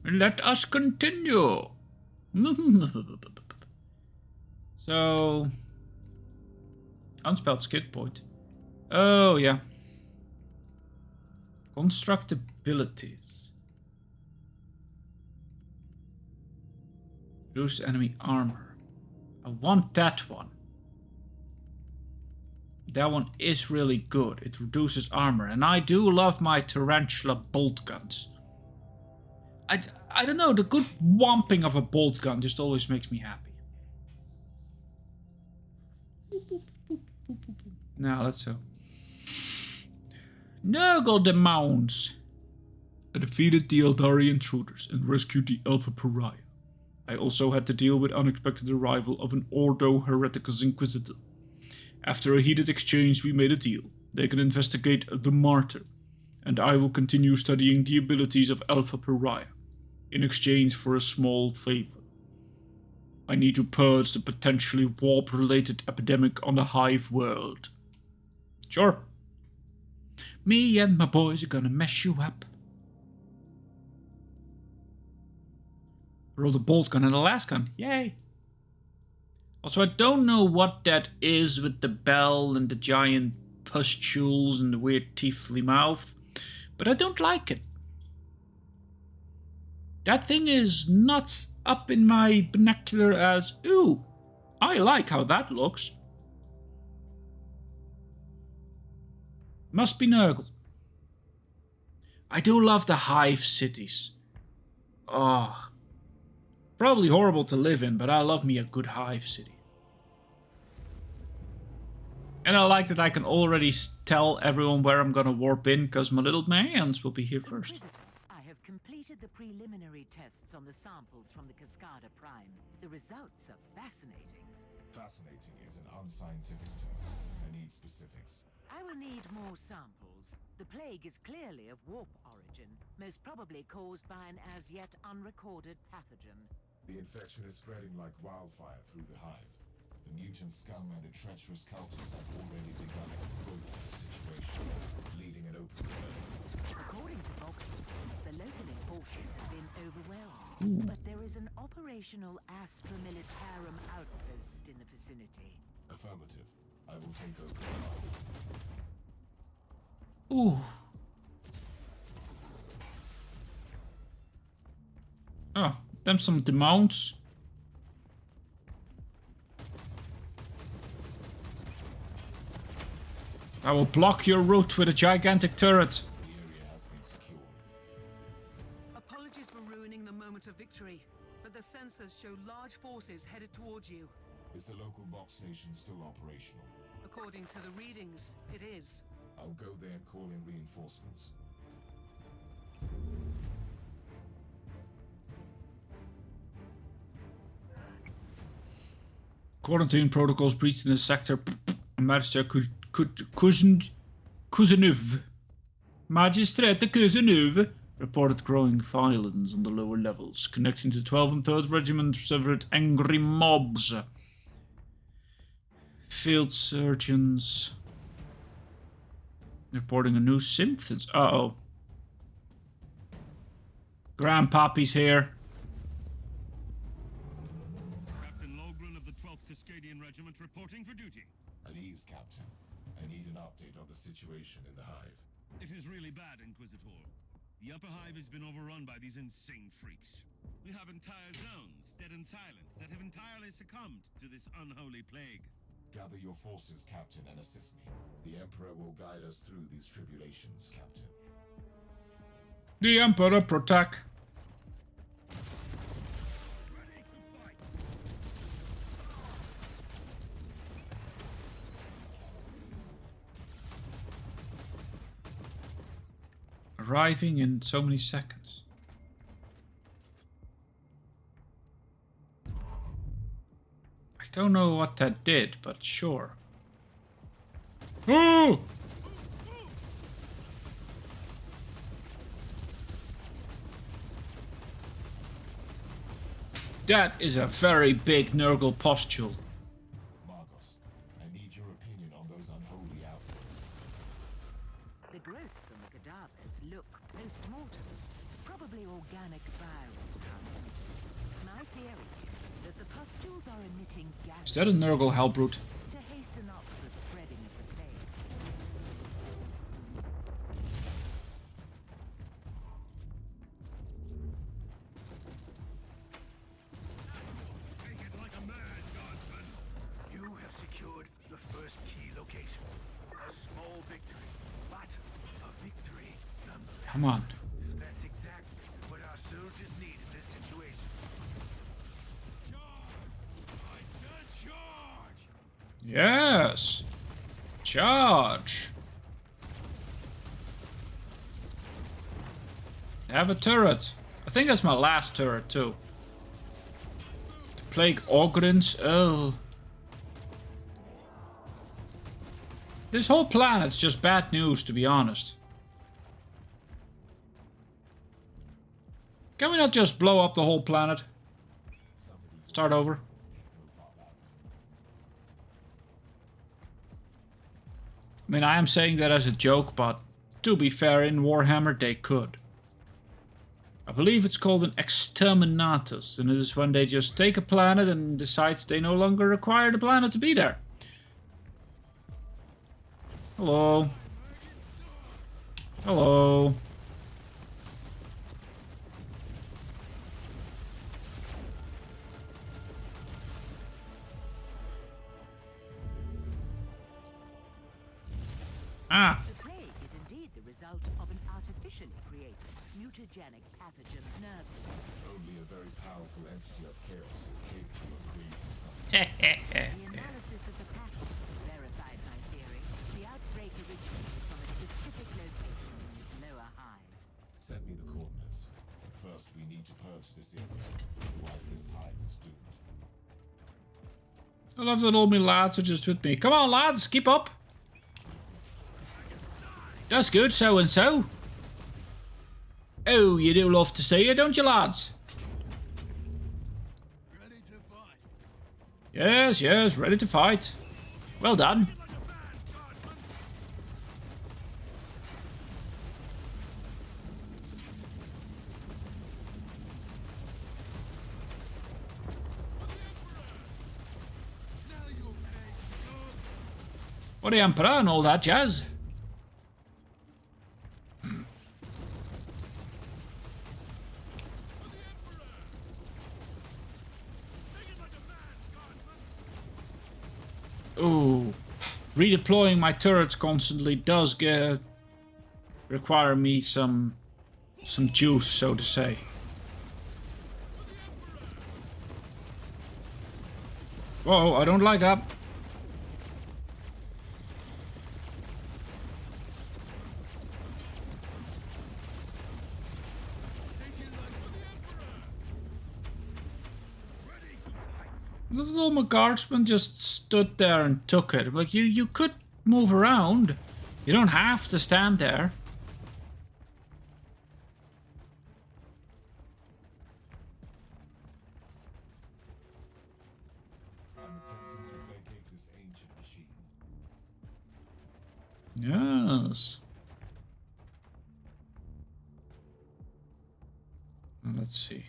Let us continue! So, unspelled skid point. Oh, yeah. Construct abilities. Reduce enemy armor. I want that one. That one is really good. It reduces armor. And I do love my Tarantula bolt guns. I don't know, the good whomping of a bolt gun just always makes me happy. Now let's go. Nurgle the Mounds. I defeated the Eldari intruders and rescued the Alpha Pariah. I also had to deal with unexpected arrival of an Ordo Hereticus Inquisitor. After a heated exchange, we made a deal. They can investigate the Martyr, and I will continue studying the abilities of Alpha Pariah in exchange for a small favor. I need to purge the potentially warp-related epidemic on the Hive world. Sure. Me and my boys are gonna mess you up. Roll the bolt gun and the last gun. Yay! Also, I don't know what that is with the bell and the giant pustules and the weird teethly mouth, but I don't like it. That thing is not up in my vernacular as, ooh, I like how that looks. Must be Nurgle. I do love the Hive cities. Oh, probably horrible to live in, but I love me a good Hive city. And I like that I can already tell everyone where I'm gonna warp in, because my little mans will be here first. I have completed the preliminary tests on the samples from the Cascada Prime. The results are fascinating. Fascinating is an unscientific term. I need specifics. I will need more samples. The plague is clearly of warp origin, most probably caused by an as yet unrecorded pathogen. The infection is spreading like wildfire through the hive. The mutant scum and the treacherous cultists have already begun exploiting the situation, leading an open burning. According to Voxels, the local enforcers have been overwhelmed, but there is an operational Astra Militarum outpost in the vicinity. Affirmative. I will take over. Ooh. Oh, them some demons. I will block your route with a gigantic turret. The area has been secured. Apologies for ruining the moment of victory, but the sensors show large forces headed towards you. Is the local box station still operational? According to the readings, it is. I'll go there and call in reinforcements. Quarantine protocols breached in the sector. Magistrate Kuznov. Magistrate Kuznov reported growing violence on the lower levels, connecting to 12th and 3rd Regiment severed angry mobs. Field surgeons reporting a new symptoms. Uh-oh. Grandpappy's here. Captain Logren of the 12th Cascadian Regiment reporting for duty. At ease, Captain. I need an update on the situation in the hive. It is really bad, Inquisitor. The upper hive has been overrun by these insane freaks. We have entire zones, dead and silent, that have entirely succumbed to this unholy plague. Gather your forces, Captain, and assist me. The Emperor will guide us through these tribulations, Captain. The Emperor protect. Ready to fight! Arriving in so many seconds. I don't know what that did, but sure. Oh! That is a very big Nurgle postule. Marcos, I need your opinion on those unholy outfits. The growths on the cadavers look post-mortem, probably organic viral content. My theory is that the pustules are emitting gas Is that a Nurgle Hellbrute? to hasten up the spreading of the plague. Take it like a man, Guardsman! You have secured the first key location. A small victory, but a victory nonetheless. Come on. That's exactly what our soldiers need in this situation. Charge! I said charge! Yes. Charge. I have a turret. I think that's my last turret too. The Plague Ogrins. Oh. This whole planet's just bad news, to be honest. Can we not just blow up the whole planet? Start over. I mean, I am saying that as a joke, but to be fair, in Warhammer they could. I believe it's called an exterminatus, and it is when they just take a planet and decide they no longer require the planet to be there. Hello. Hello. Ah. The plague is indeed the result of an artificially created, mutagenic pathogen nerve. Only a very powerful entity of chaos is capable of creating something. The analysis of the pattern verified my theory. The outbreak originated from a specific location in this lower hive. Send me the coordinates. First, we need to purge this area. Otherwise, this hive is doomed. I love that all my lads are just with me. Come on, lads, keep up. That's good, so and so. Oh, you do love to see it, don't you, lads? Ready to fight! Yes, yes, ready to fight. Well done. For the Emperor and all that jazz. Ooh. Redeploying my turrets constantly does require me some juice, so to say. Whoa, I don't like that. The little guardsman just stood there and took it. Like, you could move around. You don't have to stand there. I'm attempting to placate this ancient machine. Yes. Let's see.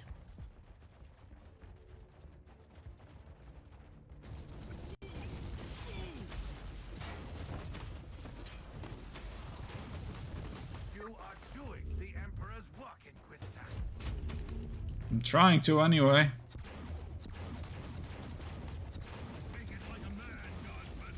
You are doing the Emperor's work, Inquisitor. I'm trying to anyway. Take it like a man, Guardsman.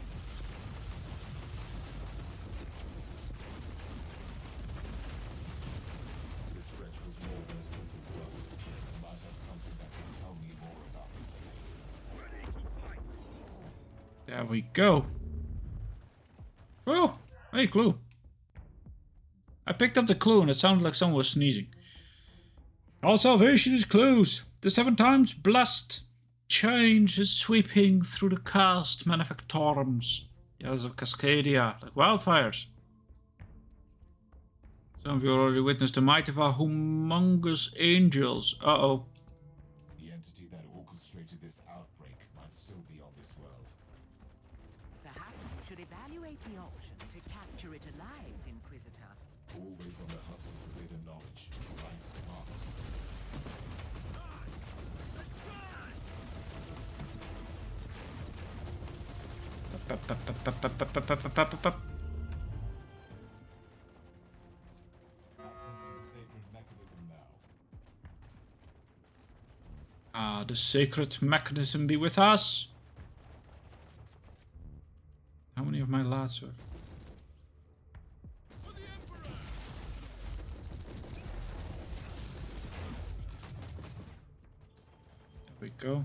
This wretch was more than a simple bluff. I might have something that can tell me more about this enemy. Ready to fight. There we go. Oh, hey, clue. I picked up the clue and it sounded like someone was sneezing. Our salvation is close. The 7 times blessed change is sweeping through the cast manufactorums. Yes, of Cascadia, like wildfires. Some of you already witnessed the might of our humongous angels. Uh-oh. The entity that orchestrated this outbreak might still be on this world. Perhaps you should evaluate the option to capture it alive, Inquisitor. Always on the hunt for forbidden knowledge, right, Marcus? Accessing the sacred mechanism now. Ah, the sacred mechanism be with us. How many of my lads are? There we go.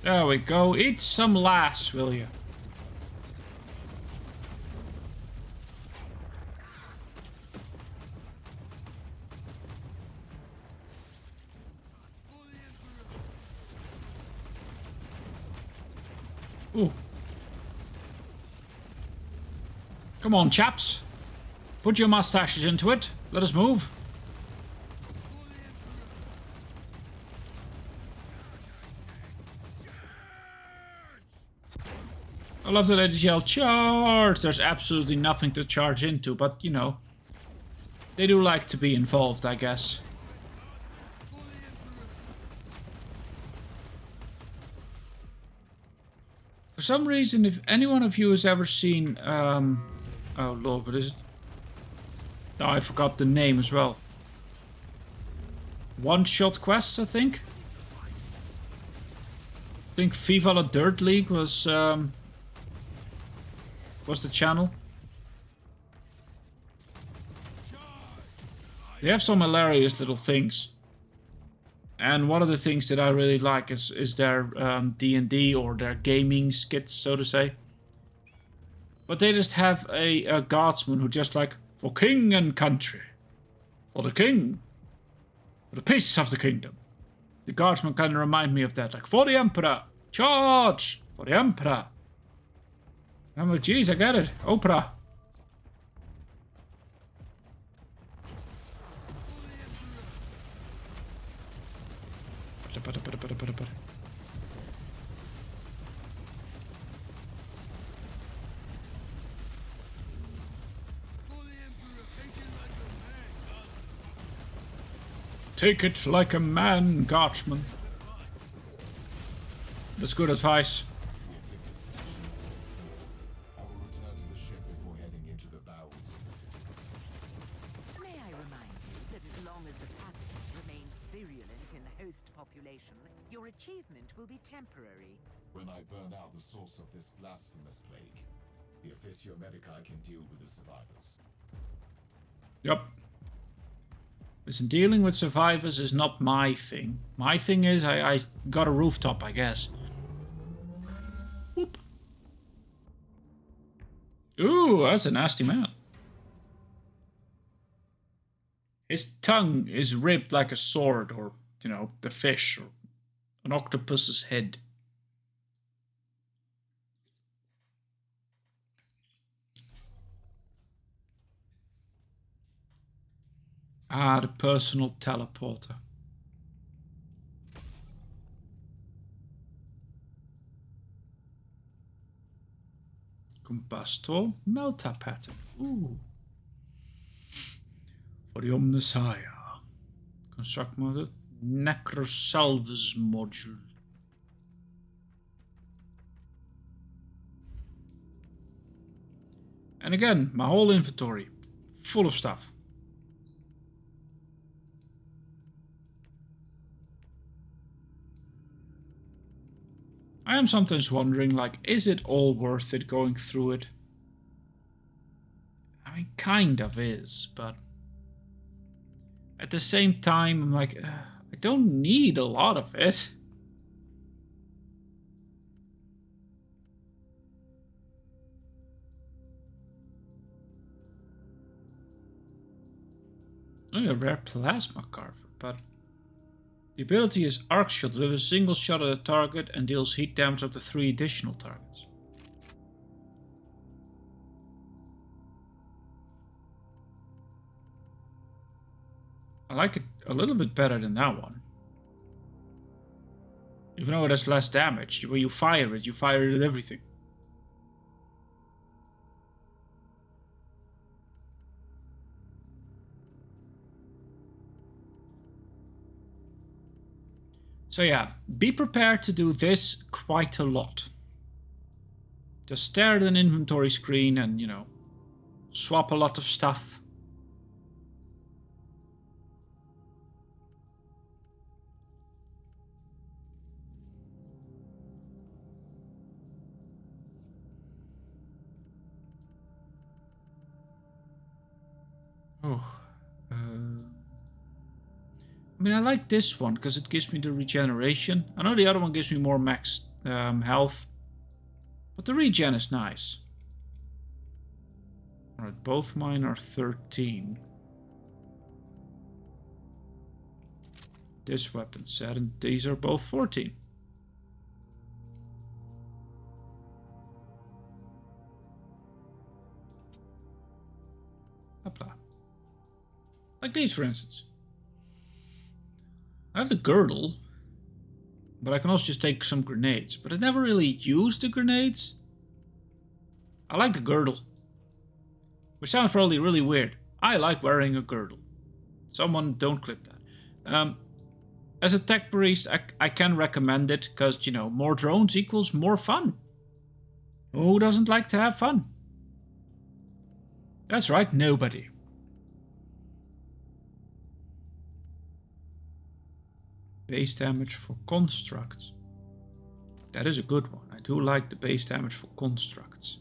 There we go. Eat some lass, will you? Ooh. Come on, chaps. Put your mustaches into it. Let us move. I love that they just yell, charge! There's absolutely nothing to charge into, but, you know, they do like to be involved, I guess. For some reason, if any one of you has ever seen, oh lord, what is it? Oh, I forgot the name as well. One-shot quests, I think? I think Viva la Dirt League was the channel. They have some hilarious little things. And one of the things that I really like is their D&D or their gaming skits, so to say. But they just have a guardsman who just like, for king and country. For the king. For the peace of the kingdom. The guardsman kind of remind me of that. Like, for the emperor. Charge! For the emperor. I'm like, geez, I get it. Oprah. Take it like a man, guardsman. That's good advice. I will return to the ship before heading into the bowels of the city. virulent in the host population, your achievement will be temporary. When I burn out the source of this blasphemous plague, the Officio Medicae can deal with the survivors. Yep. Listen, dealing with survivors is not my thing. My thing is I got a rooftop, I guess. Whoop. Ooh, that's a nasty man. His tongue is ribbed like a sword, or, you know, the fish, or an octopus's head. Ah, the personal teleporter. Combustor Melta pattern. Ooh. For the Omnissiah. Construct mode. Necrosalvus module. And again, my whole inventory. Full of stuff. I am sometimes wondering, like, is it all worth it going through it? I mean, kind of is, but at the same time, I'm like, I don't need a lot of it. Oh, a rare plasma carver, but the ability is arc shot, delivers a single shot at a target and deals heat damage up to 3 additional targets. I like it a little bit better than that one. Even though it has less damage, when you fire it at everything. So yeah, be prepared to do this quite a lot. Just stare at an inventory screen and, you know, swap a lot of stuff. Oh, I mean, I like this one because it gives me the regeneration. I know the other one gives me more max health, but the regen is nice. Alright, both mine are 13. This weapon set, and these are both 14. Hopla. Like these, for instance. I have the girdle, but I can also just take some grenades. But I never really used the grenades. I like the girdle. Which sounds probably really weird. I like wearing a girdle. Someone don't clip that. As a tech priest, I can recommend it, because, you know, more drones equals more fun. Who doesn't like to have fun? That's right, nobody. Base damage for constructs. That is a good one. I do like the base damage for constructs.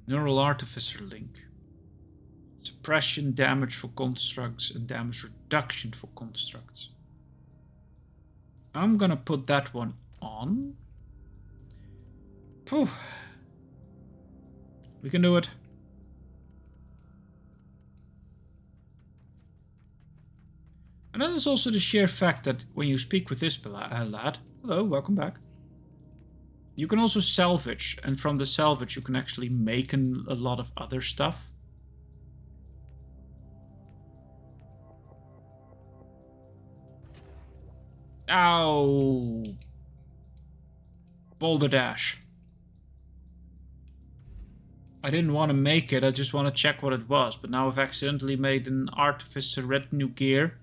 Neural Artificer link. Suppression damage for constructs and damage reduction for constructs. I'm gonna put that one on. Phew. We can do it. And then there's also the sheer fact that when you speak with this lad, hello, welcome back, you can also salvage, and from the salvage you can actually make a lot of other stuff. Ow! Boulder Dash. I didn't want to make it, I just want to check what it was, but now I've accidentally made an Artificer Retinue gear,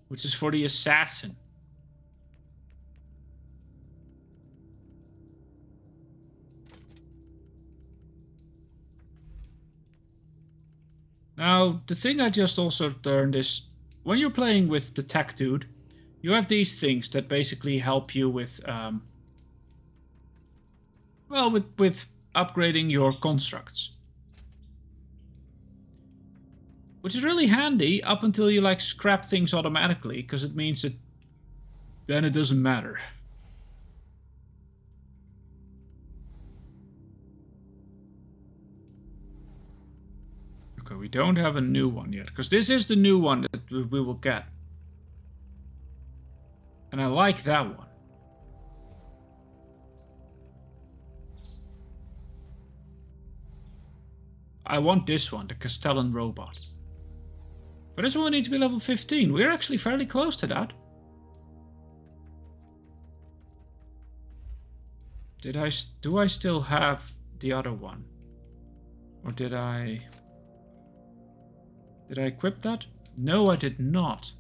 which is for the assassin. Now, the thing I just also learned is, when you're playing with the tech dude, you have these things that basically help you with, well, with upgrading your constructs. Which is really handy up until you like scrap things automatically, because it means that then it doesn't matter. Okay, we don't have a new one yet, because this is the new one that we will get. And I like that one. I want this one, the Castellan robot. But this one will need to be level 15. We're actually fairly close to that. Do I still have the other one? Or did I equip that? No, I did not.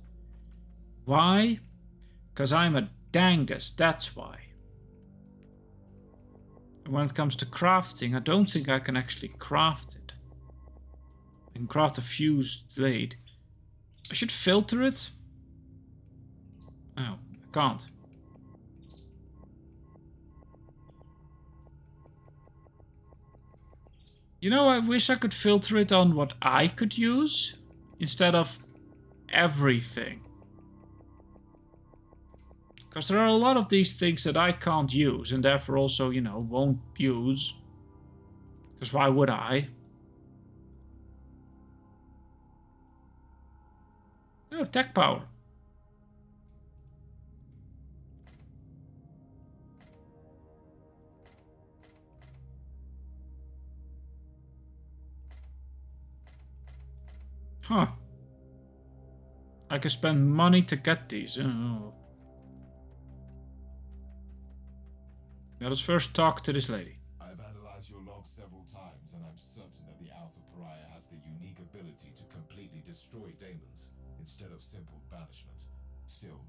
Why? Because I'm a dangus, that's why. And when it comes to crafting, I don't think I can actually craft it. I can craft a fused blade. I should filter it. Oh, I can't. You know, I wish I could filter it on what I could use instead of everything. Because there are a lot of these things that I can't use and therefore also, you know, won't use. Because why would I? Oh, tech power. Huh. I can spend money to get these. Oh. Let us first talk to this lady. I've analyzed your logs several times, and I'm certain that the Alpha Pariah has the unique ability to completely destroy daemons instead of simple banishment. Still,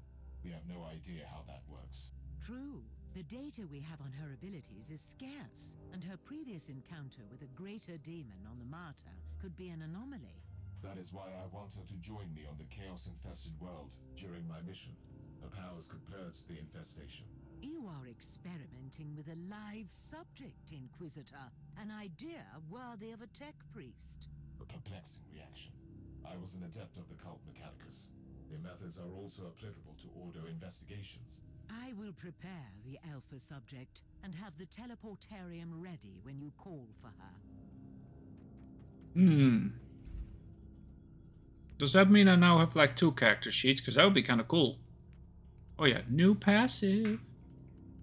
we have no idea how that works. True. The data we have on her abilities is scarce, and her previous encounter with a greater demon on the Martyr could be an anomaly. That is why I want her to join me on the chaos-infested world during my mission. Her powers could purge the infestation. You are experimenting with a live subject, Inquisitor. An idea worthy of a tech priest. A perplexing reaction. I was an adept of the cult Mechanicus. Their methods are also applicable to Ordo investigations. I will prepare the Alpha subject and have the teleportarium ready when you call for her. Does that mean I now have like 2 character sheets? Because that would be kind of cool. Oh yeah, new passive.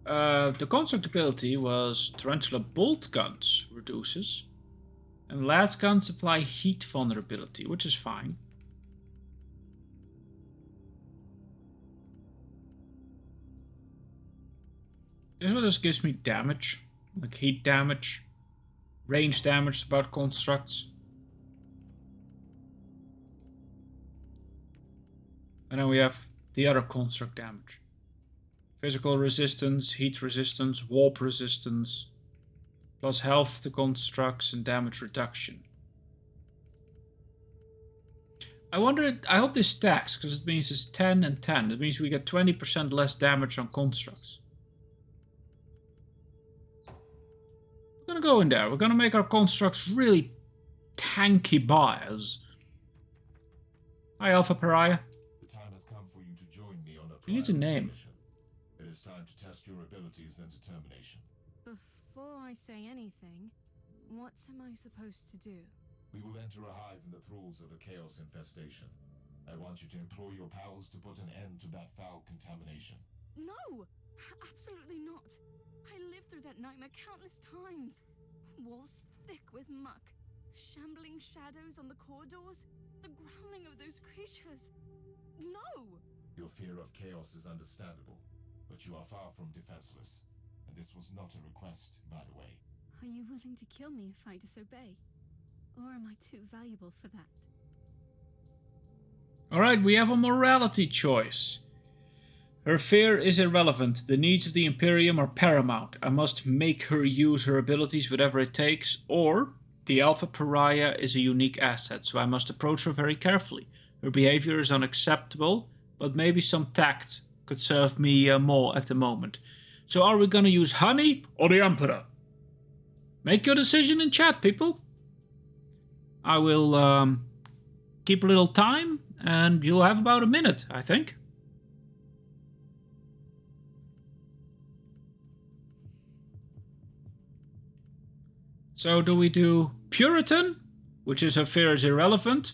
The construct ability was Tarantula Bolt Guns reduces. And Last Guns apply heat vulnerability, which is fine. This one just gives me damage. Like heat damage. Range damage about constructs. And then we have the other construct damage. Physical resistance, heat resistance, warp resistance, plus health to constructs and damage reduction. I wonder, I hope this stacks, because it means it's 10 and 10. It means we get 20% less damage on constructs. We're gonna go in there. We're gonna make our constructs really tanky bias. Hi, Alpha Pariah. The time has come for you to join me on a You need a name. mission. It is time to test your abilities and determination. Before I say anything, what am I supposed to do? We will enter a hive in the thralls of a chaos infestation. I want you to employ your powers to put an end to that foul contamination. No! Absolutely not! I lived through that nightmare countless times. Walls thick with muck, shambling shadows on the corridors, the growling of those creatures. No! Your fear of chaos is understandable, but you are far from defenseless. And this was not a request, by the way. Are you willing to kill me if I disobey? Or am I too valuable for that? Alright, we have a morality choice. Her fear is irrelevant. The needs of the Imperium are paramount. I must make her use her abilities whatever it takes. Or, The Alpha Pariah is a unique asset, so I must approach her very carefully. Her behavior is unacceptable, but maybe some tact could serve me more at the moment. So are we gonna use honey or the Emperor? Make your decision in chat, people. I will keep a little time, and you'll have about a minute, I think. So do we do Puritan, which is her fear is irrelevant?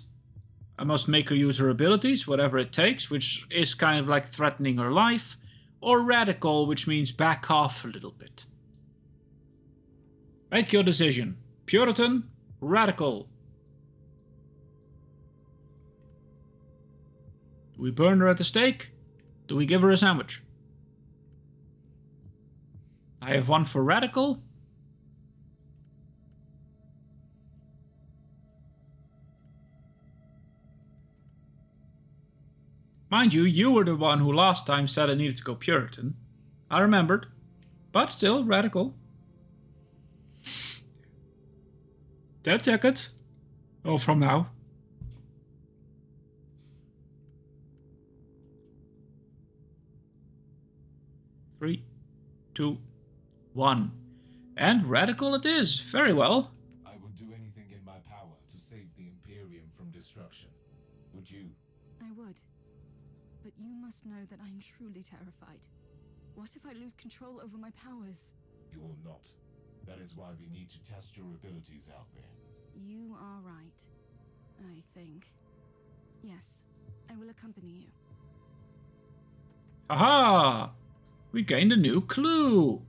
I must make her use her abilities, whatever it takes, which is kind of like threatening her life. Or Radical, which means back off a little bit. Make your decision. Puritan, Radical. Do we burn her at the stake? Do we give her a sandwich? I have one for Radical. Mind you, you were the one who last time said I needed to go Puritan. I remembered. But still, Radical. 10 seconds. Oh, from now. 3, 2, 1. And Radical it is. Very well. I would do anything in my power to save the Imperium from destruction. Would you? I would. But you must know that I'm truly terrified. What if I lose control over my powers? You will not. That is why we need to test your abilities out there. You are right. I think. Yes, I will accompany you. Aha! We gained a new clue.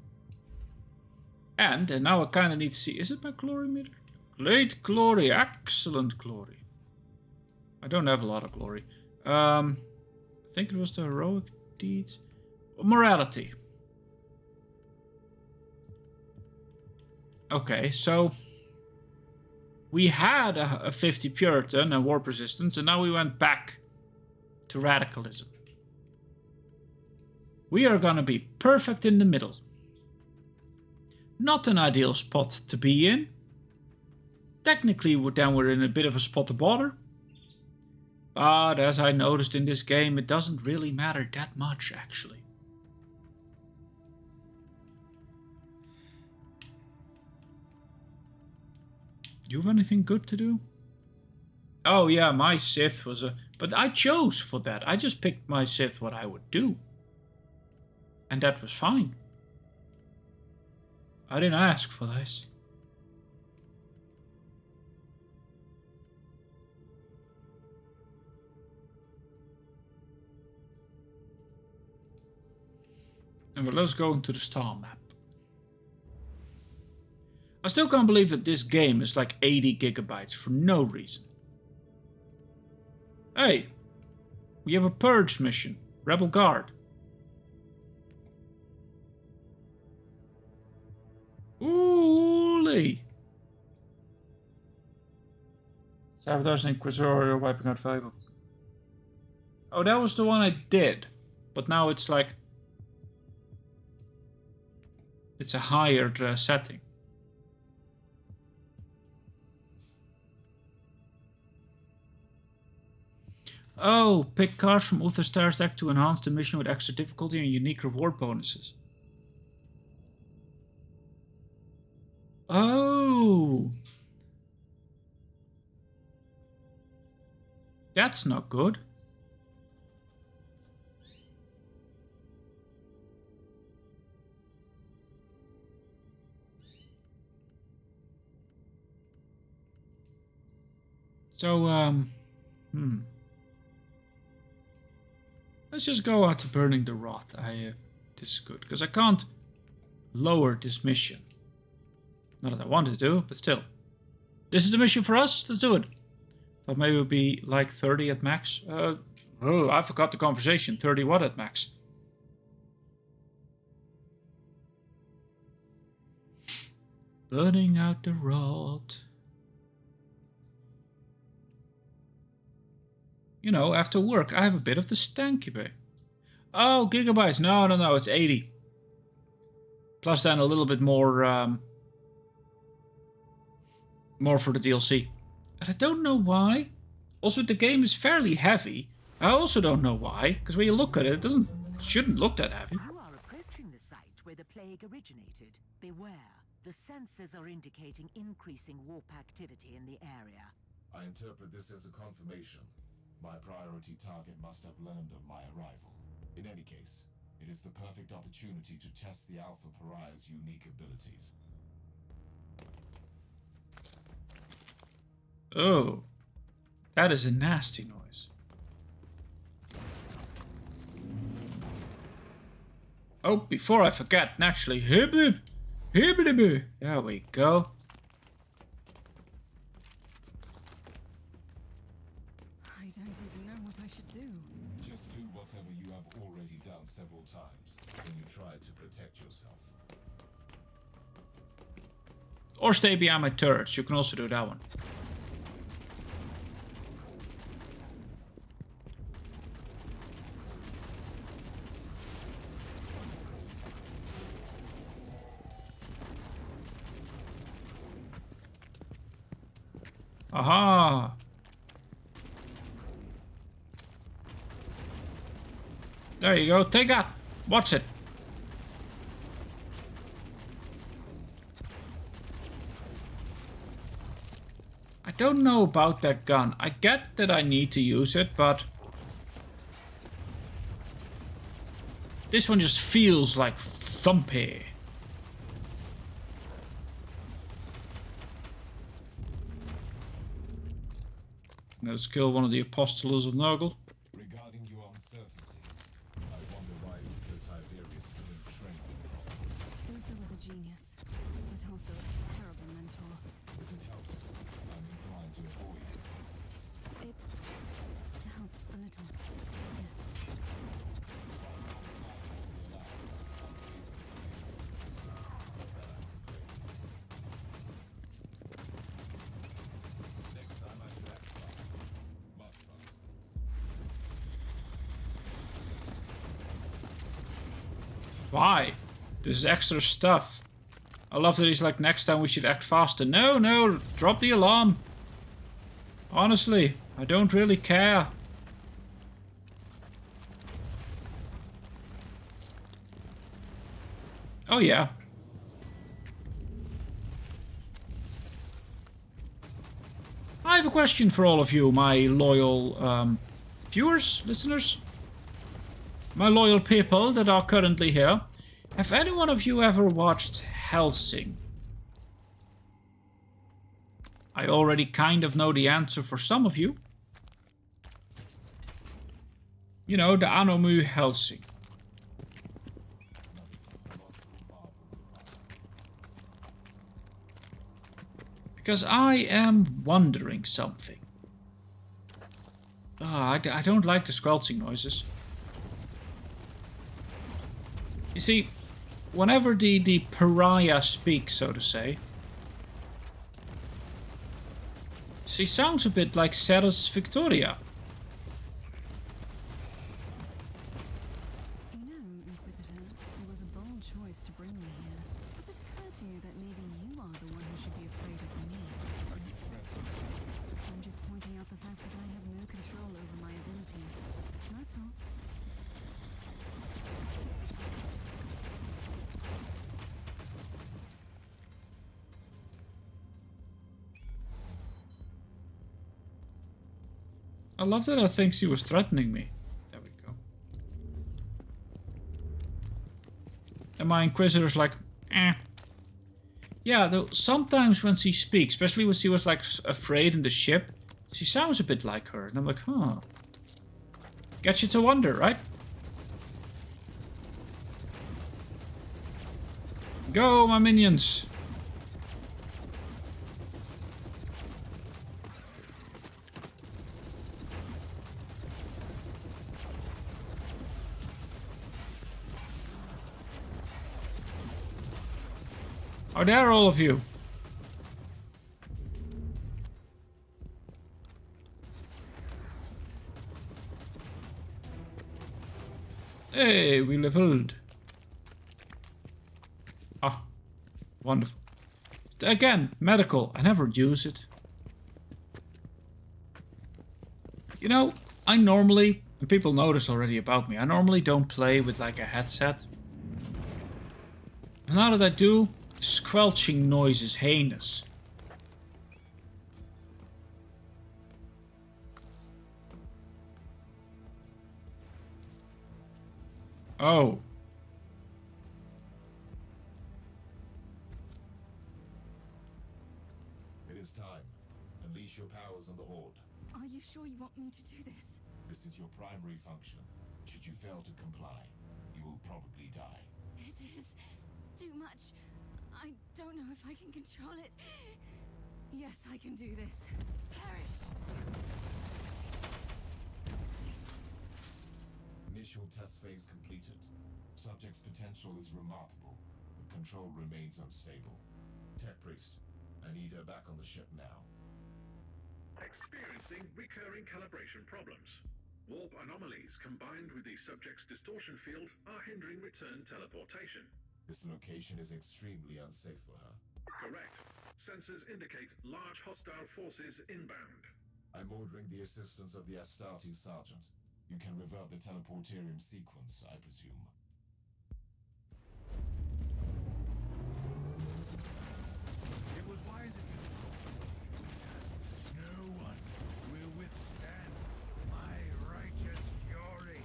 And now I kind of need to see, is it my glory meter? Great glory, excellent glory. I don't have a lot of glory. I think it was the heroic deeds. Morality. Okay, so we had a 50 Puritan and warp resistance, and now we went back to radicalism. We are gonna be perfect in the middle. Not an ideal spot to be in. Technically, we're in a bit of a spot of bother. But as I noticed in this game, it doesn't really matter that much, actually. Do you have anything good to do? Oh yeah, my Sith was a... But I chose for that. I just picked my Sith what I would do. And that was fine. I didn't ask for this. And let's go into the star map. I still can't believe that this game is like 80 gigabytes for no reason. Hey, we have a purge mission. Rebel Guard. Ooh-lee. Sabotage and Inquisitor, wiping out valuable. Oh, that was the one I did. But now it's like... It's a higher setting. Oh, pick cards from Uther Star's deck to enhance the mission with extra difficulty and unique reward bonuses. Oh. That's not good. So, let's just go out to Burning the Rod. This is good, because I can't lower this mission. Not that I wanted to do, but still. This is the mission for us? Let's do it. Thought maybe it would be like 30 at max. Oh, I forgot the conversation. 30 what at max? Burning out the rod. You know, after work, I have a bit of the stanky bay. Oh, gigabytes. No, it's 80. Plus then a little bit more more for the DLC. And I don't know why. Also, the game is fairly heavy. I also don't know why, because when you look at it, shouldn't look that heavy. You are approaching the site where the plague originated. Beware. The sensors are indicating increasing warp activity in the area. I interpret this as a confirmation. My priority target must have learned of my arrival. In any case, it is the perfect opportunity to test the Alpha Pariah's unique abilities. Oh, that is a nasty noise. Oh, before I forget, naturally, hibblib, hibblib. There we go. I don't even know what I should do. Just do whatever you have already done several times when you tried to protect yourself. Or stay behind my turrets. You can also do that one. Aha! There you go. Take that. Watch it. I don't know about that gun. I get that I need to use it, but this one just feels like thumpy. Let's kill one of the apostles of Nurgle. Regarding your uncertainties, I wonder why you put Tiberius in training. Uther was a genius, but also a terrible mentor. If it helps, I'm inclined to avoid his insolence. It helps a little, yes. Next time I should act faster. Much faster. Why? This is extra stuff. I love that he's like, next time we should act faster. No, no, drop the alarm. Honestly, I don't really care. Oh yeah. I have a question for all of you, my loyal viewers, listeners. My loyal people that are currently here. Have any one of you ever watched Helsing? I already kind of know the answer for some of you. You know, the Anomu Helsing. Because I am wondering something. I don't like the squelching noises. You see, whenever the pariah speaks, so to say, she sounds a bit like Sarah's Victoria. You know, Inquisitor, it was a bold choice to bring me here. Has it occurred to you that maybe you are the one who should be afraid of me? Are you threatened? I'm just pointing out the fact that I have no control over my abilities. That's all. I love that I think she was threatening me. There we go. And my Inquisitor's like, eh. Yeah, though sometimes when she speaks, especially when she was like afraid in the ship, she sounds a bit like her. And I'm like, huh. Gets you to wonder, right? Go, my minions! Oh, there, all of you. Hey, we leveled. Ah, wonderful. Again, medical. I never use it. You know, I normally, and people know this already about me, I normally don't play with like a headset. And now that I do, the squelching noise is heinous. Oh. It is time. Unleash your powers on the Horde. Are you sure you want me to do this? This is your primary function. Should you fail to comply, you will probably die. It is too much. I don't know if I can control it. Yes, I can do this. Perish! Initial test phase completed. Subject's potential is remarkable, but control remains unstable. Tech Priest, I need her back on the ship now. Experiencing recurring calibration problems. Warp anomalies combined with the subject's distortion field are hindering return teleportation. This location is extremely unsafe for her. Correct. Sensors indicate large hostile forces inbound. I'm ordering the assistance of the Astarte Sergeant. You can revert the teleporterium sequence, I presume. It was wise of you to call me, Inquisitor. No one will withstand my righteous fury.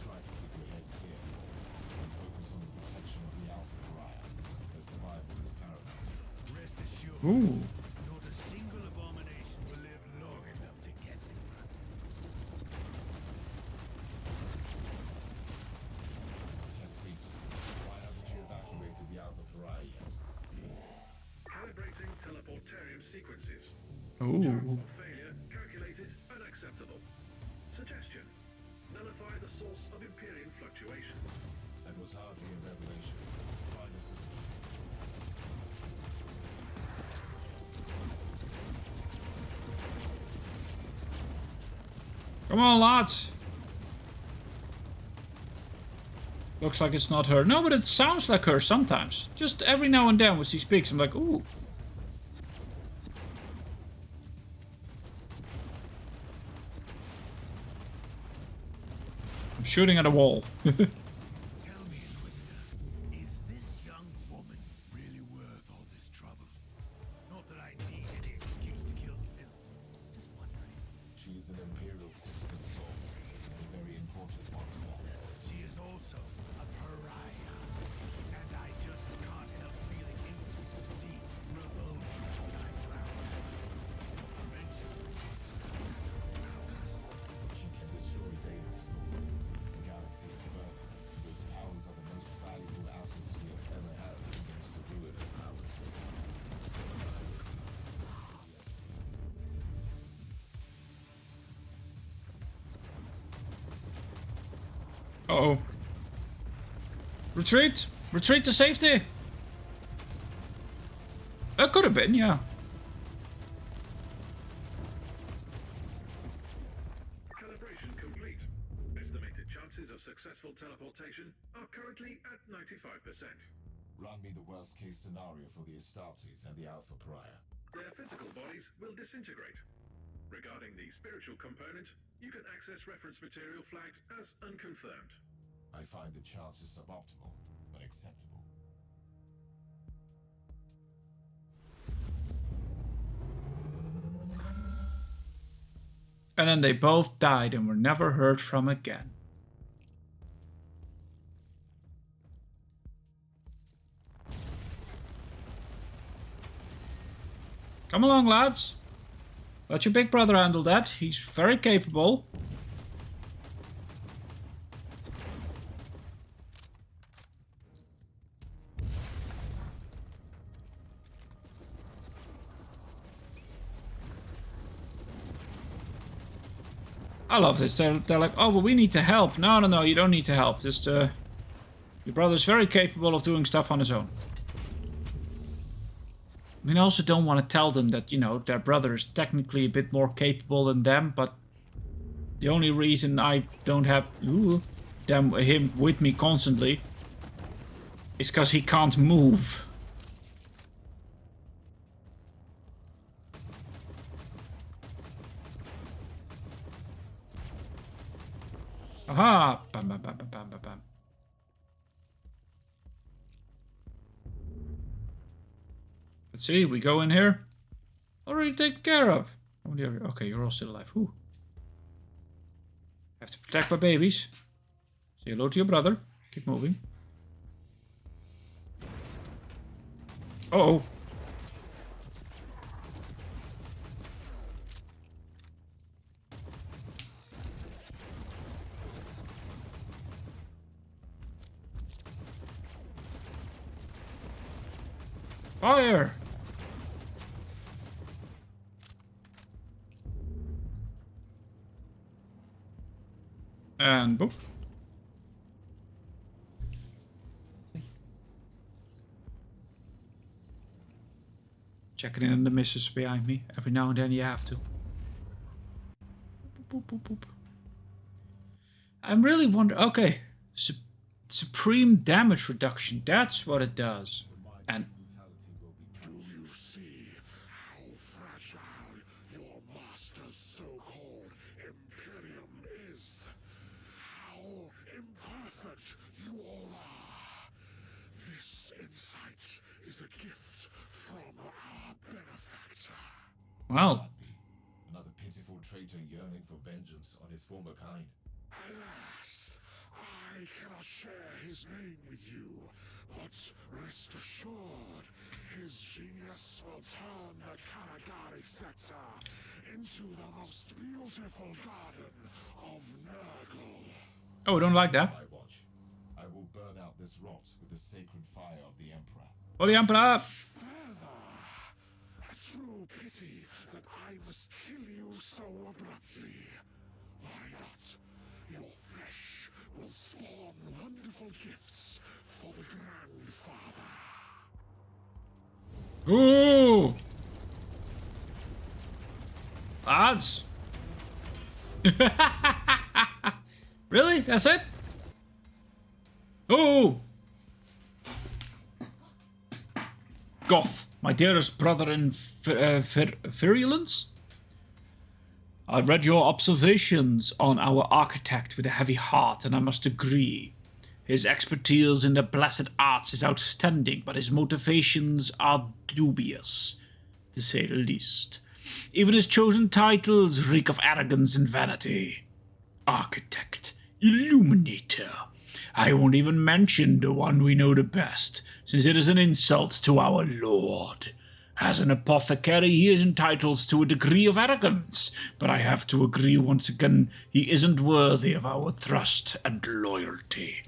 Try to keep your head clear and focus on the protection of the Alpha Pariah. Their survival is paramount. Rest assured, Ooh. not a single abomination will live long enough to get me. Tech Priest, why haven't you evacuated the Alpha Pariah yet? Calibrating teleporterium sequences. Ooh. Chance of failure calculated unacceptable. Suggestion. Nullify the source of Imperium fluctuations. That was hardly a revelation. Find a solution. Come on, lads. Looks like it's not her. No, but it sounds like her sometimes. Just every now and then when she speaks, I'm like, ooh. I'm shooting at a wall. Tell me, Inquisitor, is this young woman really worth all this trouble? Not that I need any excuse to kill the filth. Just wondering. She is an Imperial citizen, and a very important one to know. She is also a pariah, and I just can't help feeling instant, deep revulsion when I'm around her. Not to mention natural powers. She can destroy demons. The galaxy is burning. Those powers are the most valuable assets we have ever had against the ruinous powers. Uh-oh. Retreat! Retreat to safety! That could have been, yeah. Calibration complete. Estimated chances of successful teleportation are currently at 95%. Run me the worst-case scenario for the Astartes and the Alpha Pariah. Their physical bodies will disintegrate. Regarding the spiritual component, you can access reference material flagged as unconfirmed. I find the chances suboptimal, but acceptable. And then they both died and were never heard from again. Come along, lads. Let your big brother handle that. He's very capable. I love this. They're like, oh, but we need to help. No, no, no, you don't need to help. Just, your brother's very capable of doing stuff on his own. I mean, I also don't want to tell them that, you know, their brother is technically a bit more capable than them, but the only reason I don't have him with me constantly is because he can't move. Aha! Bam, bam, bam, bam, bam, bam, bam. Let's see, we go in here. Already taken care of. Okay, you're all still alive. Whew. Have to protect my babies. Say hello to your brother. Keep moving. Uh-oh. Fire! And boop. Checking in on the missus behind me. Every now and then you have to. Boop, boop, boop, boop. I'm really wondering. Okay. Supreme damage reduction. That's what it does. And Do you see how fragile your master's so-called Imperium is? How imperfect you all are? This insight is a gift from our benefactor. well, Another pitiful traitor yearning for vengeance on his former kind. Alas, I cannot share his name with you, but rest assured, his genius will turn the Karagari sector into the most beautiful garden of Nurgle. oh, I don't like that. My watch. I will burn out this rot with the sacred fire of the Emperor. Oh, the Emperor! Further, a true pity that I must kill you so abruptly. Why not? Your flesh will spawn wonderful gifts for the grandfather. Ooh! Lads! Really? That's it? Oh! Goth, my dearest brother in virulence? I read your observations on our architect with a heavy heart, and I must agree. His expertise in the blessed arts is outstanding, but his motivations are dubious, to say the least. Even his chosen titles reek of arrogance and vanity. Architect, Illuminator. I won't even mention the one we know the best, since it is an insult to our Lord. As an apothecary, he is entitled to a degree of arrogance, but I have to agree once again he isn't worthy of our trust and loyalty.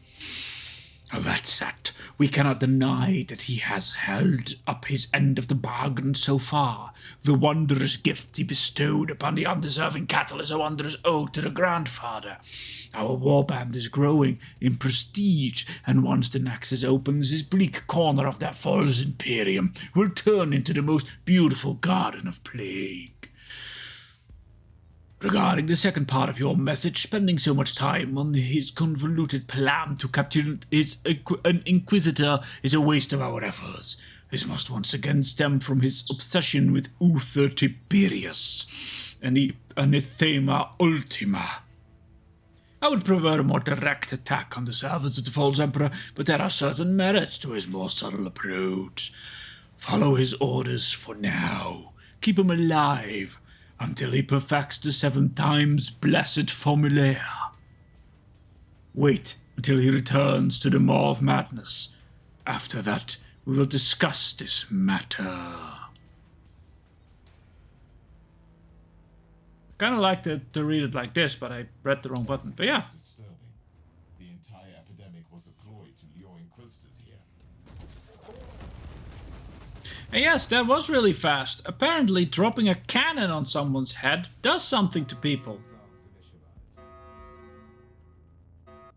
That said, we cannot deny that he has held up his end of the bargain so far. The wondrous gift he bestowed upon the undeserving cattle is a wondrous ode to the grandfather. Our warband is growing in prestige, and once the Nexus opens, this bleak corner of that false Imperium will turn into the most beautiful garden of plague. Regarding the second part of your message, spending so much time on his convoluted plan to capture an Inquisitor is a waste of our efforts. This must once again stem from his obsession with Uther Tiberius and the Anathema Ultima. I would prefer a more direct attack on the servants of the false Emperor, but there are certain merits to his more subtle approach. Follow his orders for now. Keep him alive until he perfects the 7 times blessed formulaire. Wait until he returns to the Maw of Madness. After that, we will discuss this matter. Kind of like to read it like this, but I read the wrong button. But yeah. Disturbing. The entire epidemic was a ploy to lure Inquisitors here. And yes, that was really fast. Apparently, dropping a cannon on someone's head does something to people.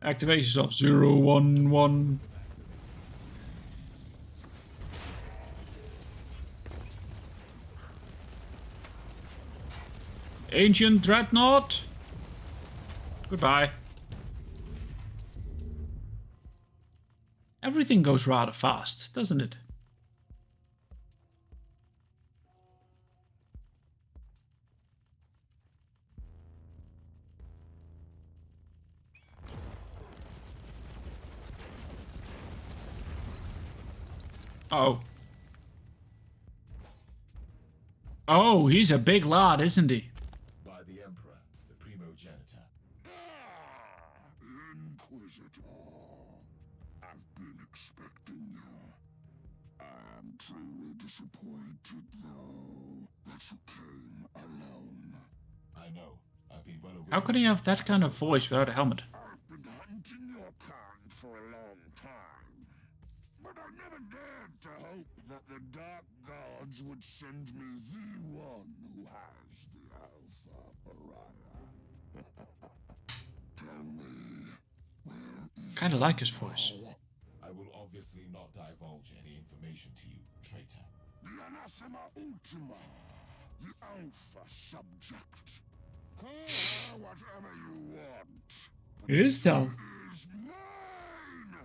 Activations of 011. Ancient Dreadnought. Goodbye. Everything goes rather fast, doesn't it? Oh. Oh, he's a big lad, isn't he? By the Emperor, the primogenitor. Inquisitor. I've been expecting you. I'm truly disappointed, though, that you came alone. I know. I've been well aware. How can he have that kind of voice without a helmet? I've been hunting your kind for a long time, but I never dared to hope that the Dark Gods would send me the one who has the Alpha Pariah. Tell me, where is Kinda like his voice. I will obviously not divulge any information to you, traitor. the Anathema Ultima, the Alpha subject? Call her whatever you want. It is tough. Is mine.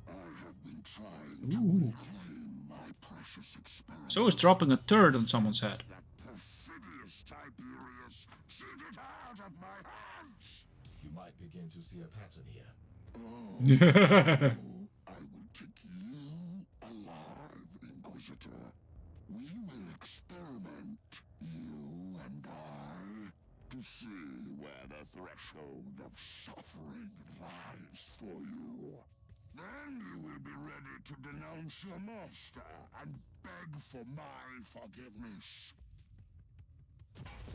I have been trying Ooh. to reclaim my precious experiment. So is dropping a turd on someone's head. That perfidious Tiberius cheated out of my hands. You might begin to see a pattern here. I will take you alive, Inquisitor. We will experiment, you and I, to see where the threshold of suffering lies for you. Then you will be ready to denounce your master and beg for my forgiveness.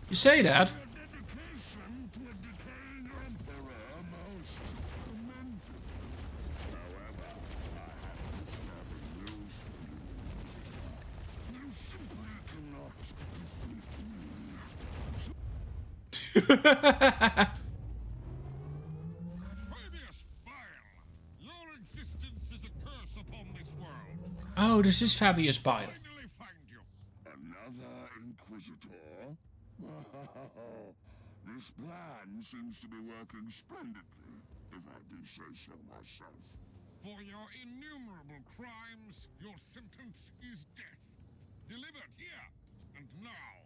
You say that? Your dedication to a decaying emperor most commendable. However, I have disturbing news for you. You simply cannot defeat me. Fabius Bile, your existence is a curse upon this world. Oh, this is Fabius Bile. Finally find you. Another Inquisitor? Wow. This plan seems to be working splendidly, if I do say so myself. For your innumerable crimes, your sentence is death. Delivered here and now.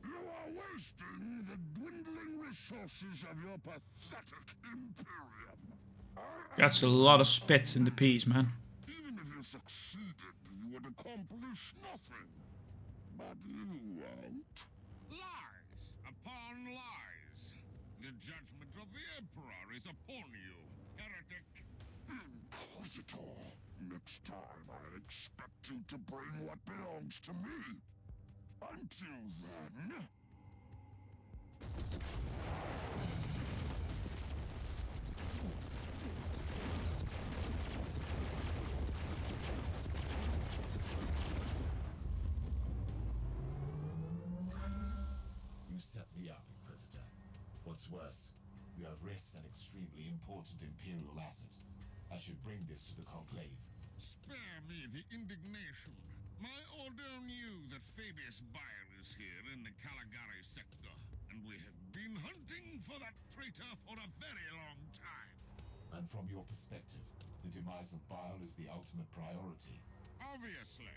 You are wasting the dwindling resources of your pathetic Imperium. That's a lot of spit in the peas, man. Even if you succeeded, you would accomplish nothing. But you won't. Lies upon lies. The judgment of the Emperor is upon you, heretic. Inquisitor, next time I expect you to bring what belongs to me. Until then... You set me up, Inquisitor. What's worse, you have risked an extremely important Imperial asset. I should bring this to the Conclave. Spare me the indignation. My order knew that Fabius Bile is here in the Caligari sector, and we have been hunting for that traitor for a very long time. And from your perspective, the demise of Bile is the ultimate priority. Obviously.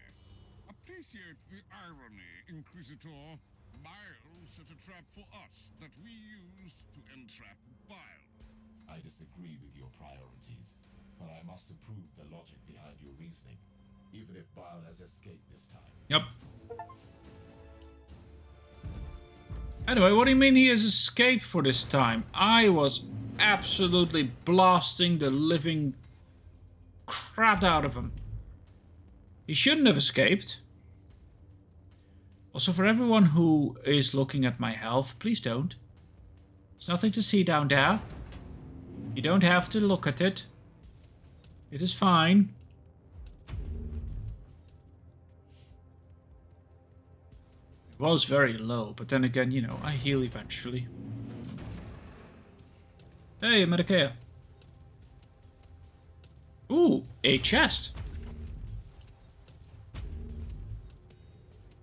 Appreciate the irony, Inquisitor. Bile set a trap for us that we used to entrap Bile. I disagree with your priorities, but I must approve the logic behind your reasoning, even if Bile has escaped this time. Yep. Anyway, what do you mean he has escaped for this time? I was absolutely blasting the living crap out of him. He shouldn't have escaped. Also, for everyone who is looking at my health, please don't. There's nothing to see down there. You don't have to look at it. It is fine. It was very low, but then again, you know, I heal eventually. Hey, Medicare. Ooh, a chest.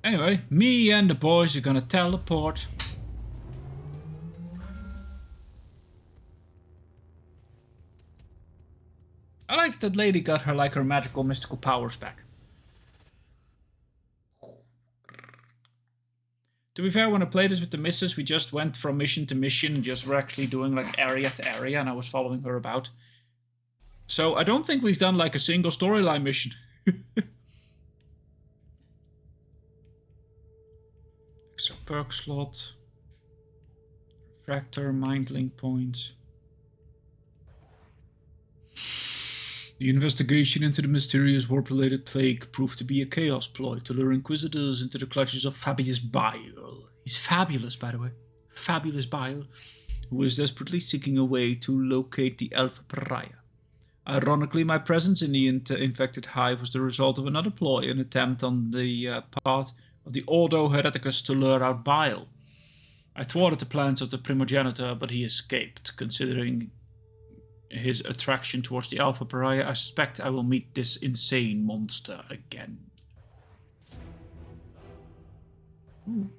Anyway, me and the boys are gonna teleport. I like that lady got her like her magical mystical powers back. To be fair, when I played this with the missus, we just went from mission to mission and just were actually doing like area to area, and I was following her about. So I don't think we've done like a single storyline mission. perk slot. Refractor, mind link points. The investigation into the mysterious warp-related plague proved to be a chaos ploy to lure Inquisitors into the clutches of Fabius Bile. He's fabulous, by the way. Fabulous Bile, who is desperately seeking a way to locate the Alpha Pariah. Ironically, my presence in the infected hive was the result of another ploy, an attempt on the part of the Ordo Hereticus to lure out Bile. I thwarted the plans of the primogenitor, but he escaped. Considering his attraction towards the Alpha Pariah, I suspect I will meet this insane monster again. Ooh.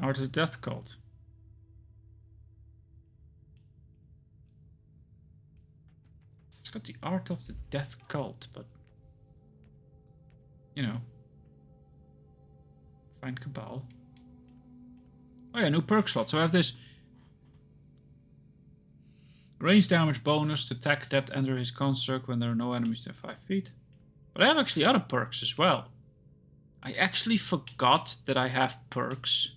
Art of the Death Cult. It's got the Art of the Death Cult, but you know, find Cabal. Oh yeah, new perk slot. So I have this range damage bonus to attack that enter his construct when there are no enemies within 5 feet. But I have actually other perks as well. I actually forgot that I have perks.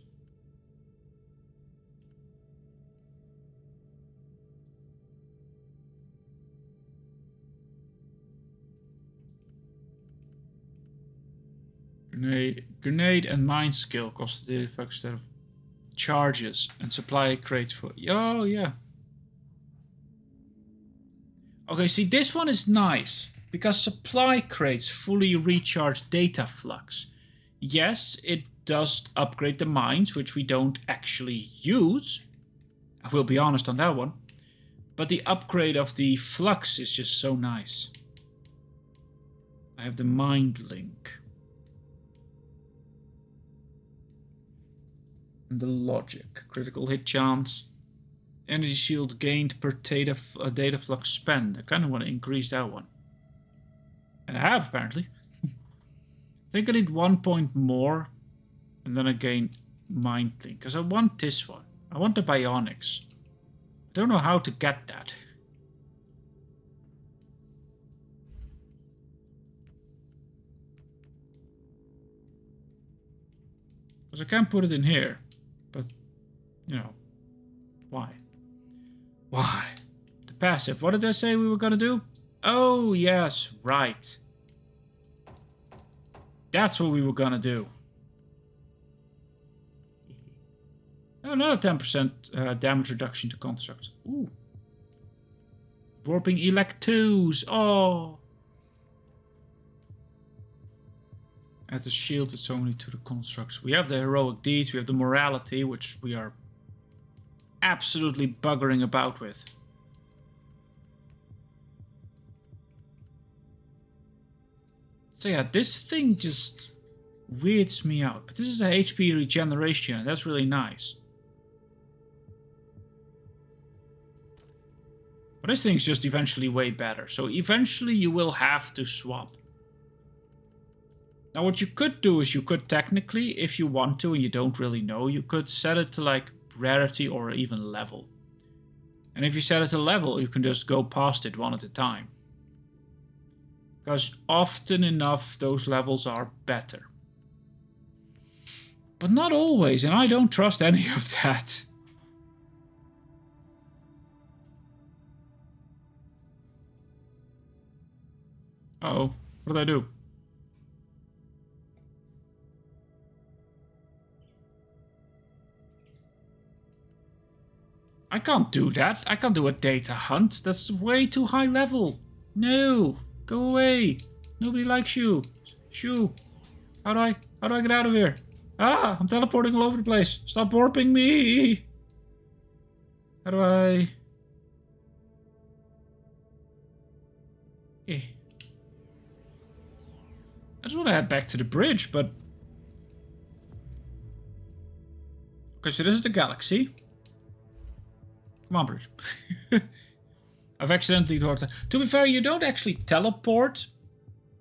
Grenade and mine skill cost the effect instead of charges and supply crates for. Oh yeah. Okay, see, this one is nice because supply crates fully recharge data flux. Yes, it does upgrade the mines, which we don't actually use. I will be honest on that one. But the upgrade of the flux is just so nice. I have the mind link. The logic, critical hit chance, energy shield gained per data flux spent. I kind of want to increase that one, and I have apparently. I think I need 1 point more, and then I gain mind link because I want this one. I want the bionics. I don't know how to get that. Because I can't put it in here. But, you know, why? Why? The passive. What did I say we were gonna do? Oh, yes, right. That's what we were gonna do. Oh, another 10% damage reduction to constructs. Ooh. Warping Elect2s. Oh. Add the shield, it's only to the constructs. We have the heroic deeds, we have the morality, which we are absolutely buggering about with. So yeah, this thing just weirds me out. But this is a HP regeneration, and that's really nice. But this thing's just eventually way better. So eventually you will have to swap. Now what you could do is you could technically, if you want to and you don't really know, you could set it to like rarity or even level. And if you set it to level, you can just go past it one at a time. Because often enough those levels are better. But not always, and I don't trust any of that. Uh-oh, what did I do? I can't do that. I can't do a data hunt. That's way too high level. No, go away. Nobody likes you. Shoo. How do I get out of here? Ah, I'm teleporting all over the place. Stop warping me. How do I? I just want to head back to the bridge, but okay, so this is the galaxy. Come on, bridge. I've accidentally warped. To be fair, you don't actually teleport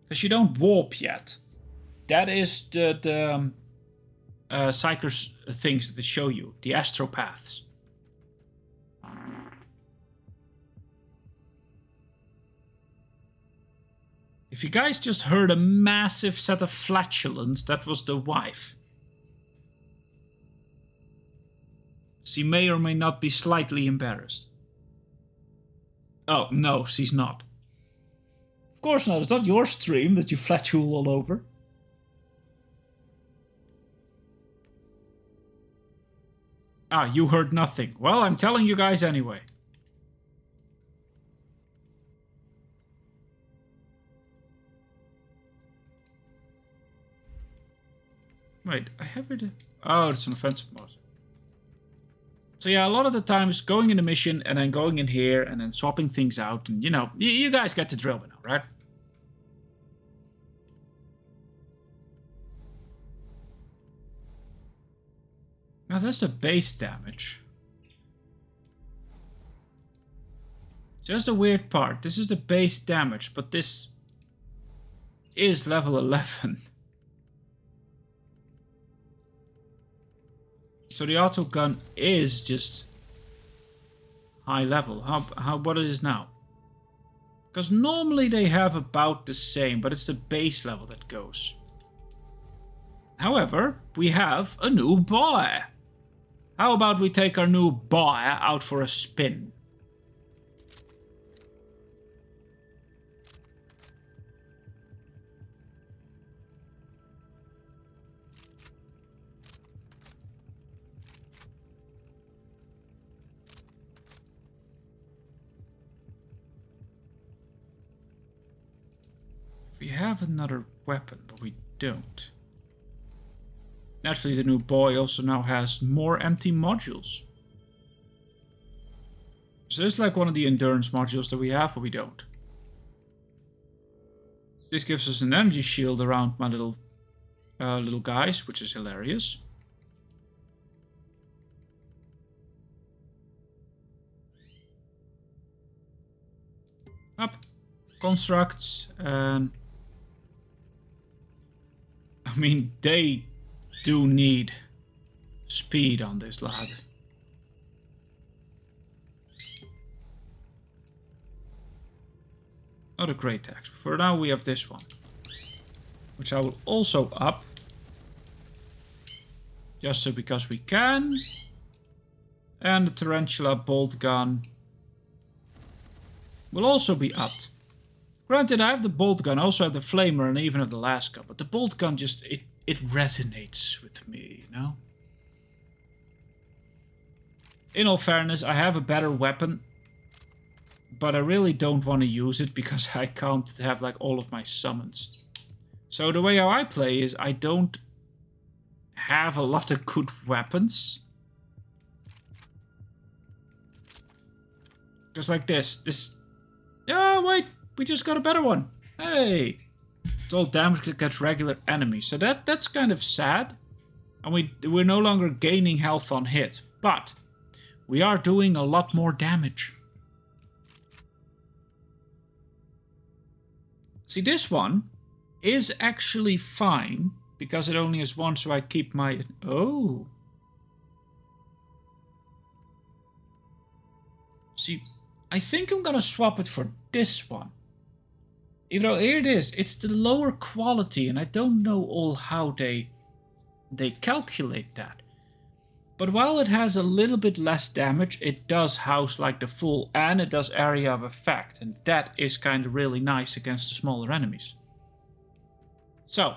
because you don't warp yet. That is the Psychers things that they show you, the astropaths. I If you guys just heard a massive set of flatulence, that was the wife. She may or may not be slightly embarrassed. Oh, no, she's not. Of course not, it's not your stream that you flatule all over. Ah, you heard nothing. Well, I'm telling you guys anyway. Wait, I have it. Oh, it's an offensive mode. So yeah, a lot of the time it's going in a mission and then going in here and then swapping things out. And you know, you guys get the drill by now, right? Now that's the base damage. So that's the weird part. This is the base damage, but this is level 11. So the auto gun is just high level. What it is now? Because normally they have about the same, but it's the base level that goes. However, we have a new boy. How about we take our new boy out for a spin? We have another weapon, but we don't. Naturally, the new boy also now has more empty modules. So it's like one of the endurance modules that we have, but we don't. This gives us an energy shield around my little guys, which is hilarious. Up, constructs, and I mean, they do need speed on this lad. Not a great tax. For now we have this one, which I will also up. Just so because we can. And the Tarantula bolt gun will also be upped. Granted, I have the bolt gun, I also have the flamer, and even have the last gun, but the bolt gun just, it resonates with me, you know? In all fairness, I have a better weapon, but I really don't want to use it because I can't have like all of my summons. So the way how I play is I don't have a lot of good weapons. Just like this. Oh, wait! We just got a better one. Hey! It's all damage against regular enemies. So that's kind of sad. And we're no longer gaining health on hit. But we are doing a lot more damage. See, this one is actually fine. Because it only has one, so I keep my... Oh! See, I think I'm gonna swap it for this one. Even though here it is, it's the lower quality, and I don't know all how they calculate that. But while it has a little bit less damage, it does house like the full, and it does area of effect, and that is kind of really nice against the smaller enemies. So,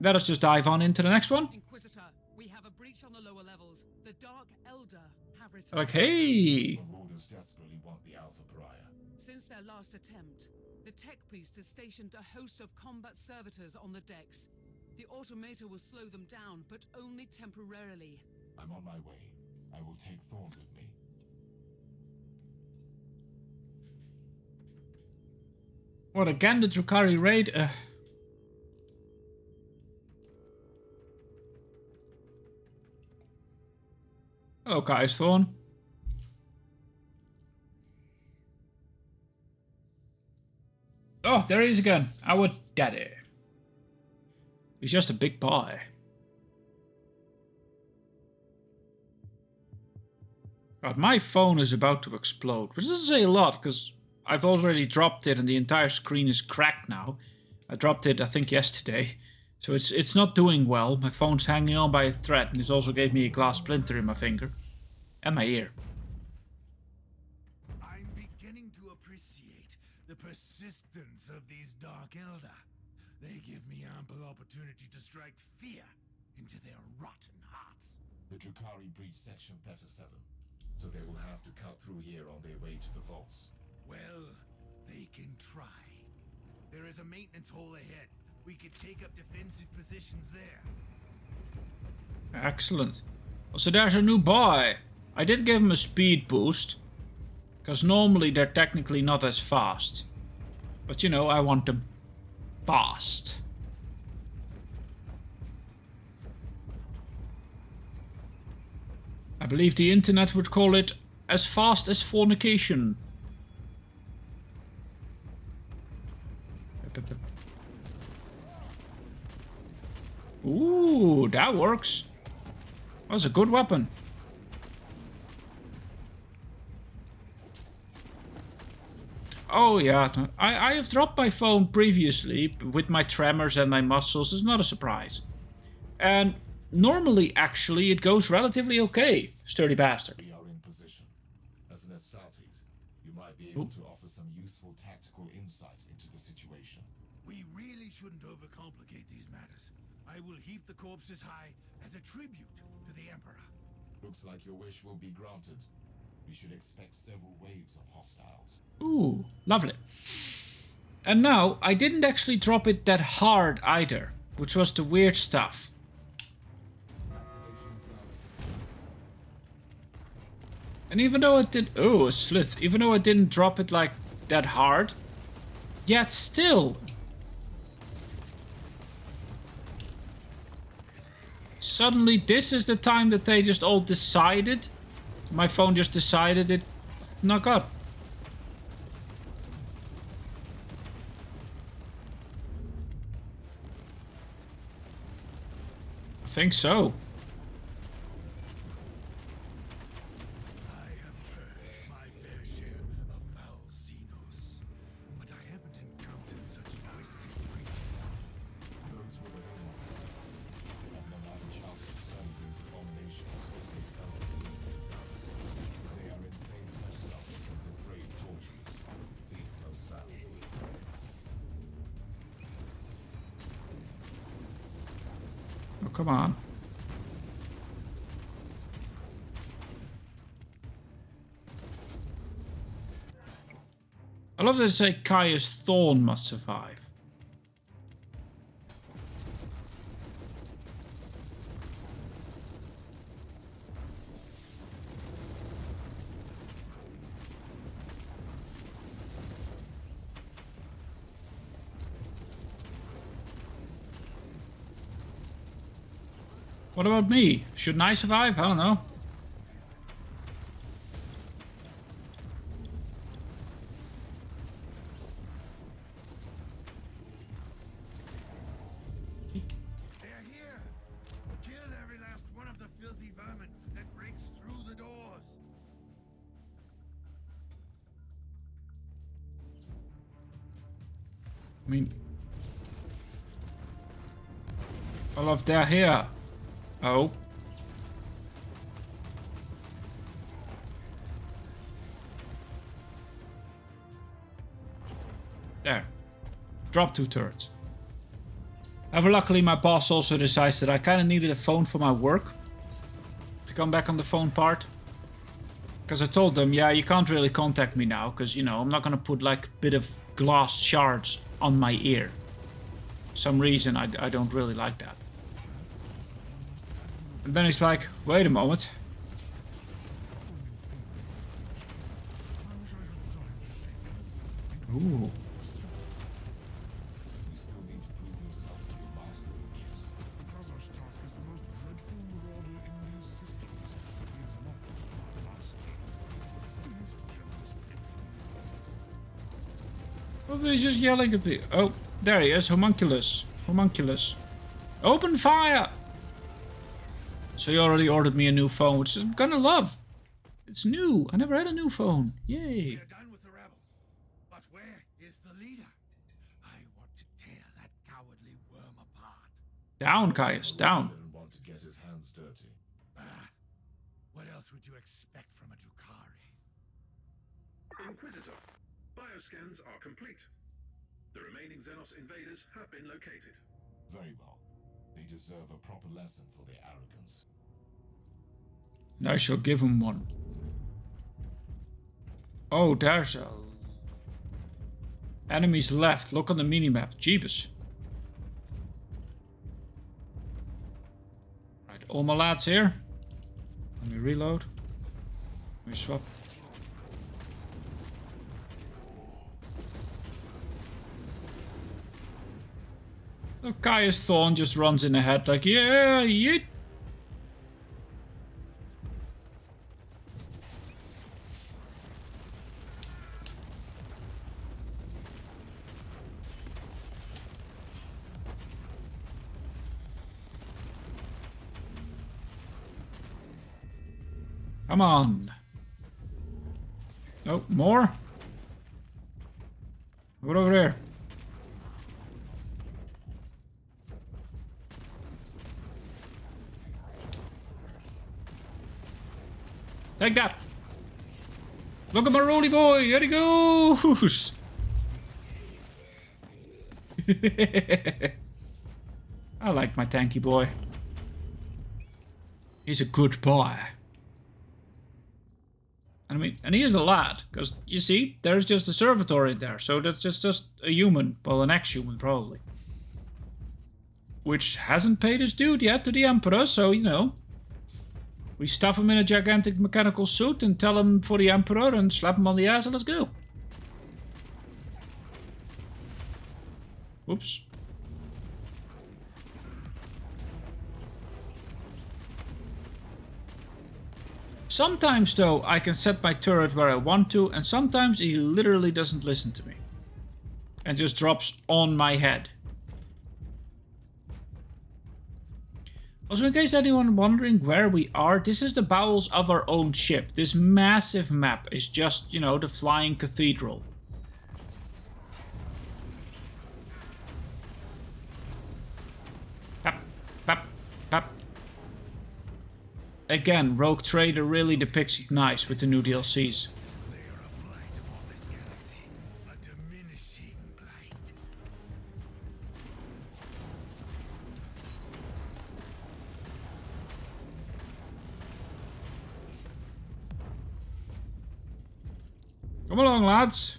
let us just dive on into the next one. Inquisitor, we have a breach on the lower levels. The Dark Elder have returned. Like, hey! The Marauders desperately want the Alpha Pariah. Since their last attempt, the Tech Priest has stationed a host of combat servitors on the decks. The Automator will slow them down, but only temporarily. I'm on my way. I will take Thorn with me. What, again the Drukhari raid? Hello, guys, Thorn. Oh, there he is again. Our daddy. He's just a big boy. God, my phone is about to explode. Which doesn't say a lot, because I've already dropped it and the entire screen is cracked now. I dropped it, I think, yesterday. So it's not doing well. My phone's hanging on by a thread, and it also gave me a glass splinter in my finger. And my ear. I'm beginning to appreciate the persistence of these Dark Elder. They give me ample opportunity to strike fear into their rotten hearts. The Drukhari breach section Theta 7, so they will have to cut through here on their way to the vaults. Well, they can try. There is a maintenance hole ahead. We could take up defensive positions there. Excellent. So there's a new boy. I did give him a speed boost, because normally they're technically not as fast. But you know, I want them fast. I believe the internet would call it as fast as fornication. Ooh, that works. That was a good weapon. Oh yeah, I have dropped my phone previously with my tremors and my muscles. It's not a surprise. And normally, actually, it goes relatively okay, sturdy bastard. We are in position. As an Astartes, you might be able to offer some useful tactical insight into the situation. We really shouldn't overcomplicate these matters. I will heap the corpses high as a tribute to the Emperor. Looks like your wish will be granted. We should expect several waves of hostiles. Ooh, lovely. And now, I didn't actually drop it that hard either, which was the weird stuff. And even though it did... Oh, a slith. Even though I didn't drop it like that hard, yet still... Suddenly, this is the time that they just all decided. My phone just decided it knock up. I think so. I have purged my fair share of foul Xenos, but I haven't encountered such twisted creatures. Those were the Hellmongers. I've never had a chance to study these abominations as they celebrate their dust. They are insane monsters and depraved torturers. These most foul. Oh, come on. I love that they say Caius Thorn must survive. What about me? Shouldn't I survive? I don't know. They're here! Kill every last one of the filthy vermin that breaks through the doors! I mean... All of they're here. Oh. There. Drop 2 turrets. However, luckily my boss also decides that I kind of needed a phone for my work. To come back on the phone part. Because I told them, yeah, you can't really contact me now. Because, you know, I'm not going to put like a bit of glass shards on my ear. For some reason, I don't really like that. And then he's like, wait a moment. Ooh. You still need to prove yourself to be master of gifts. Stark is the most dreadful marauder in these systems. He is not my master. He is a generous patron. Oh, he's just yelling at me. Oh, there he is. Homunculus. Homunculus. Open fire! So he already ordered me a new phone, which I'm gonna love. It's new. I never had a new phone. Yay. We're done with the rebel. But where is the leader? I want to tear Down, Caius, down. Didn't want to get his hands dirty. What else would you expect from a Drukhari? Inquisitor, bioscans are complete. The remaining Xenos invaders have been located. Very well. They deserve a proper lesson for their arrogance. And I shall give him one. Oh, there's a... Enemies left. Look on the minimap. Jeebus. Right, all my lads here. Let me reload. Let me swap. Look, Caius Thorn just runs in ahead like, yeah, yeet. Come on. Oh, more? What over there? Take that. Look at my roly boy. There he goes. I like my tanky boy. He's a good boy. I mean, and he is a lad, because you see, there's just a servitor in there, so that's just a human, well, an ex-human probably, which hasn't paid his due yet to the Emperor. So you know, we stuff him in a gigantic mechanical suit and tell him for the Emperor and slap him on the ass and let's go. Oops. Sometimes, though, I can set my turret where I want to, and sometimes he literally doesn't listen to me. And just drops on my head. Also, in case anyone wondering where we are, this is the bowels of our own ship. This massive map is just, you know, the flying cathedral. Pap, pap, pap. Again, Rogue Trader really depicts it nice with the new DLCs. They are a blight upon this galaxy. A diminishing blight. Come along, lads.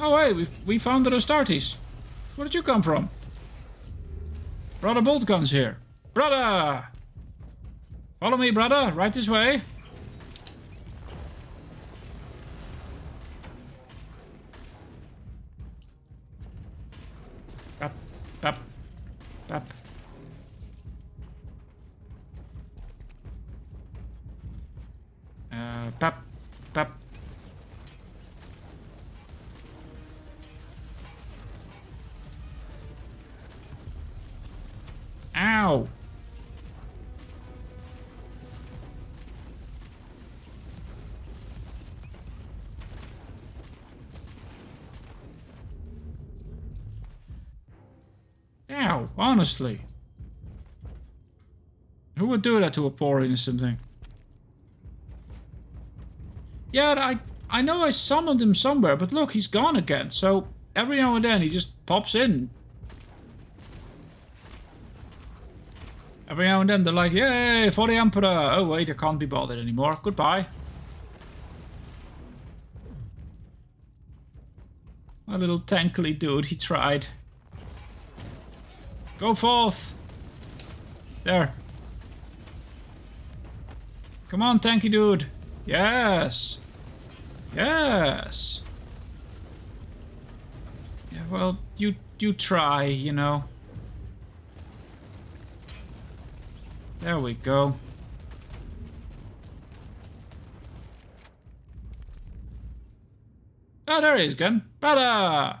Oh hey, we found the Astartes. Where did you come from? Brother Bolt Guns here. Brother! Follow me, brother. Right this way. Pap, pap, pap. Pap, pap. Ow! Ow, honestly. Who would do that to a poor innocent thing? Yeah, I know I summoned him somewhere, but look, he's gone again. So every now and then he just pops in. Every now and then they're like, yay, for the Emperor. Oh wait, I can't be bothered anymore. Goodbye. A little tankly dude, he tried. Go forth. There. Come on, tanky dude. Yes. Yes. Yeah, well, you try, you know. There we go. Oh, there he is again. Brother!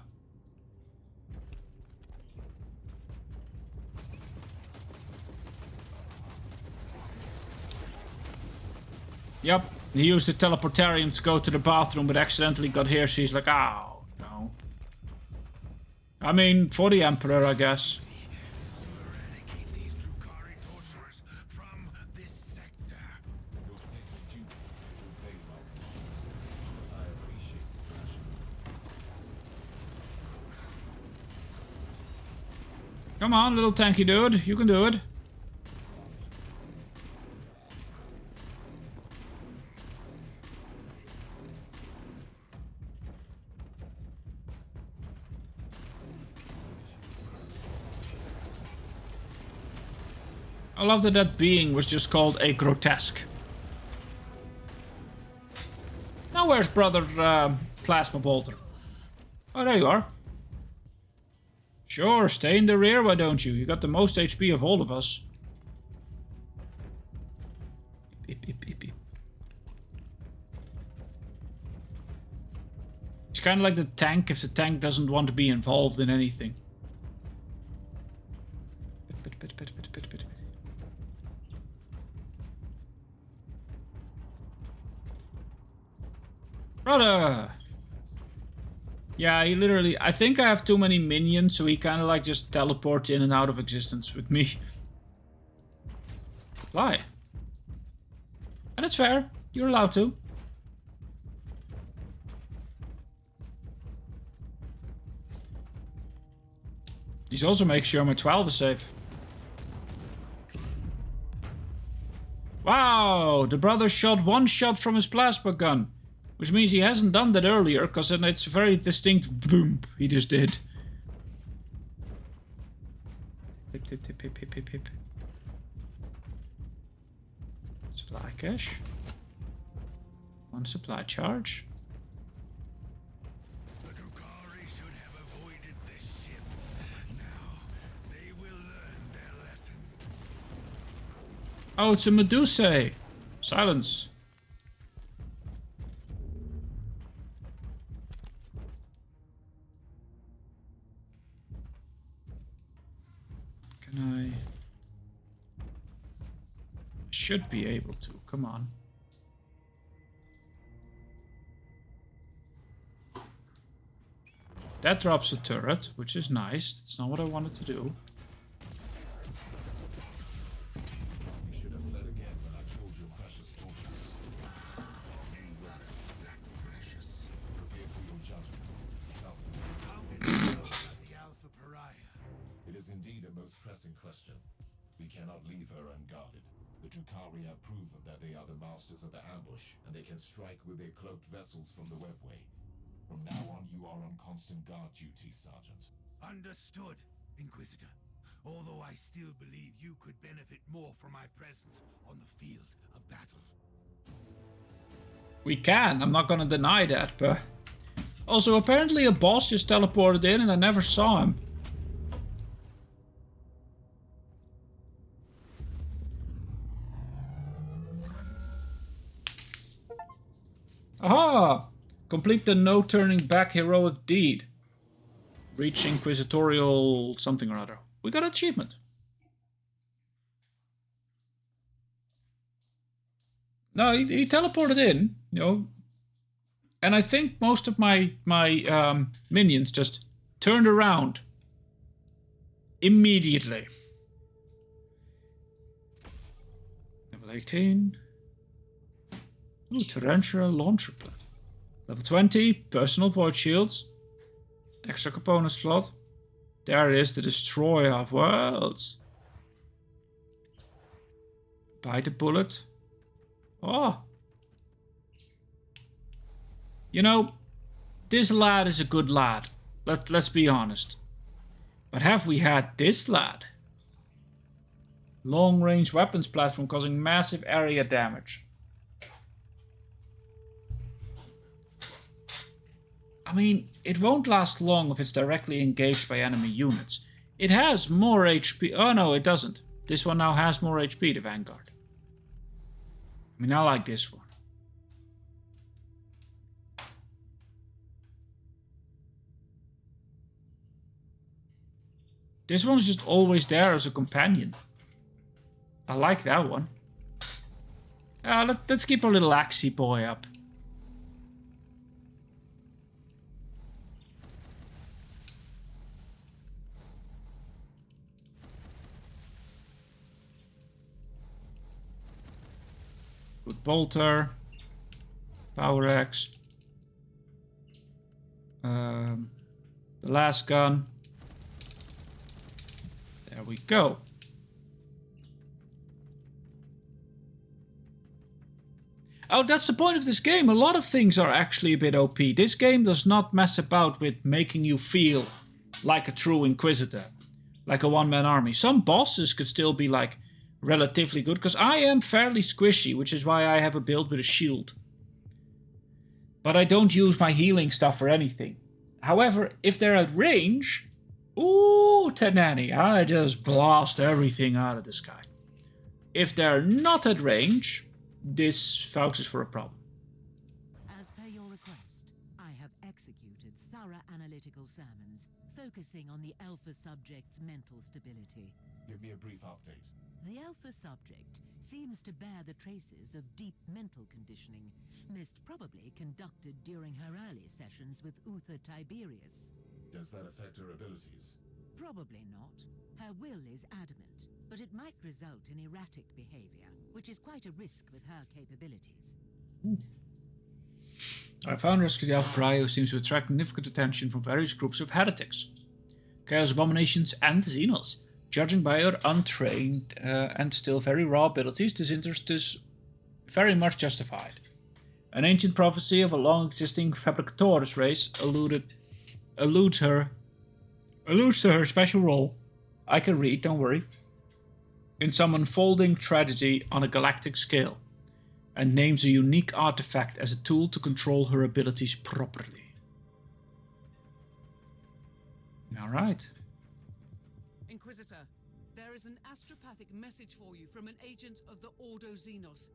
Yep, He used the teleportarium to go to the bathroom, but accidentally got here, so he's like, oh, no. I mean, for the Emperor, I guess. Eradicate these Drukhari torturers from this sector. Your sacred duty is to obey my commands, but I appreciate the passion. Come on, little tanky dude. You can do it. I love that that being was just called a grotesque. Now where's brother Plasma Bolter? Oh, there you are. Sure, stay in the rear, why don't you? You got the most HP of all of us. Beep, beep, beep, beep. It's kind of like the tank if the tank doesn't want to be involved in anything. Brother! Yeah, he literally... I think I have too many minions, so he kind of like just teleports in and out of existence with me. Fly. And it's fair. You're allowed to. These also make sure my 12 is safe. Wow! The brother shot one shot from his plasma gun. Which means he hasn't done that earlier, because then it's a very distinct boom he just did. Hip, hip, hip, hip, hip, hip, hip. Supply cache. One supply charge. The Drukhari should have avoided this ship. Now they will learn their lesson. Oh, it's a Medusa. Silence. Can I... Should be able to. Come on. That drops a turret, which is nice. That's not what I wanted to do. You should have fled again when I killed your precious torturers. You weren't that precious. Prepare for your judgment. Tell me. How did you know about the Alpha Pariah? It is indeed a most pressing question. We cannot leave her unguarded. The Drukhari have proven that they are the masters of the ambush, and they can strike with their cloaked vessels from the webway. From now on, you are on constant guard duty, Sergeant. Understood, Inquisitor. Although I still believe you could benefit more from my presence on the field of battle. We can. I'm not gonna deny that, but... Also, apparently a boss just teleported in and I never saw him. Aha! Complete the no turning back heroic deed. Reach inquisitorial something or other. We got an achievement. No, he teleported in, you know. And I think most of my minions just turned around immediately. Level 18. Ooh, torrential launcher plate. Level 20, personal void shields. Extra component slot. There it is, the destroyer of worlds. Buy the bullet. Oh. You know, this lad is a good lad. Let's be honest. But have we had this lad? Long range weapons platform causing massive area damage. I mean, it won't last long if it's directly engaged by enemy units. It has more HP. Oh no, it doesn't. This one now has more HP, the Vanguard. I mean, I like this one. This one's just always there as a companion. I like that one. Let's keep our little axey boy up. Good bolter. Power axe. The last gun. There we go. Oh, that's the point of this game. A lot of things are actually a bit OP. This game does not mess about with making you feel like a true Inquisitor. Like a one-man army. Some bosses could still be like relatively good. Because I am fairly squishy. Which is why I have a build with a shield. But I don't use my healing stuff for anything. However, if they're at range... Ooh, Tanani. I just blast everything out of the sky. If they're not at range... This vouches for a problem. As per your request, I have executed thorough analytical sermons, focusing on the Alpha subject's mental stability. Give me a brief update. The Alpha subject seems to bear the traces of deep mental conditioning, most probably conducted during her early sessions with Uther Tiberius. Does that affect her abilities? Probably not. Her will is adamant, but it might result in erratic behavior, which is quite a risk with her capabilities. I found Rescue the Alpha Pariah, who seems to attract significant attention from various groups of heretics, Chaos Abominations and Xenos. Judging by her untrained and still very raw abilities, this interest is very much justified. An ancient prophecy of a long-existing Fabricatores race alludes to her special role. I can read, don't worry. In some unfolding tragedy on a galactic scale, and names a unique artifact as a tool to control her abilities properly. Alright. Inquisitor, there is an astropathic message for you from an agent of the Ordo Xenos.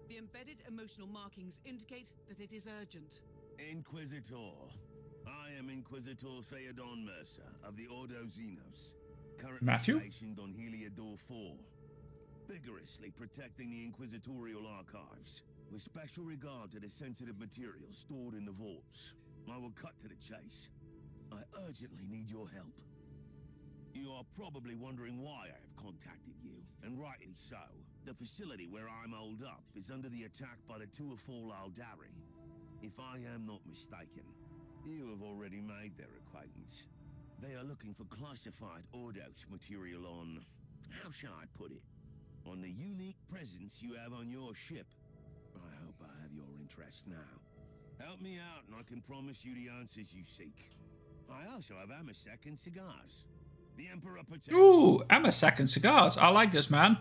The embedded emotional markings indicate that it is urgent. Inquisitor. I am Inquisitor Theodon Mercer of the Ordo Xenos, currently Matthew? stationed on Heliodor 4, vigorously protecting the Inquisitorial archives, with special regard to the sensitive materials stored in the vaults. I will cut to the chase. I urgently need your help. You are probably wondering why I have contacted you, and rightly so. The facility where I'm holed up is under the attack by the Tuathal Aldari. If I am not mistaken, you have already made their acquaintance. They are looking for classified Ordos material on... how shall I put it? On the unique presence you have on your ship. I hope I have your interest now. Help me out and I can promise you the answers you seek. I also have Amasek and cigars. The Emperor protects... Ooh, Amasek and cigars. I like this, man.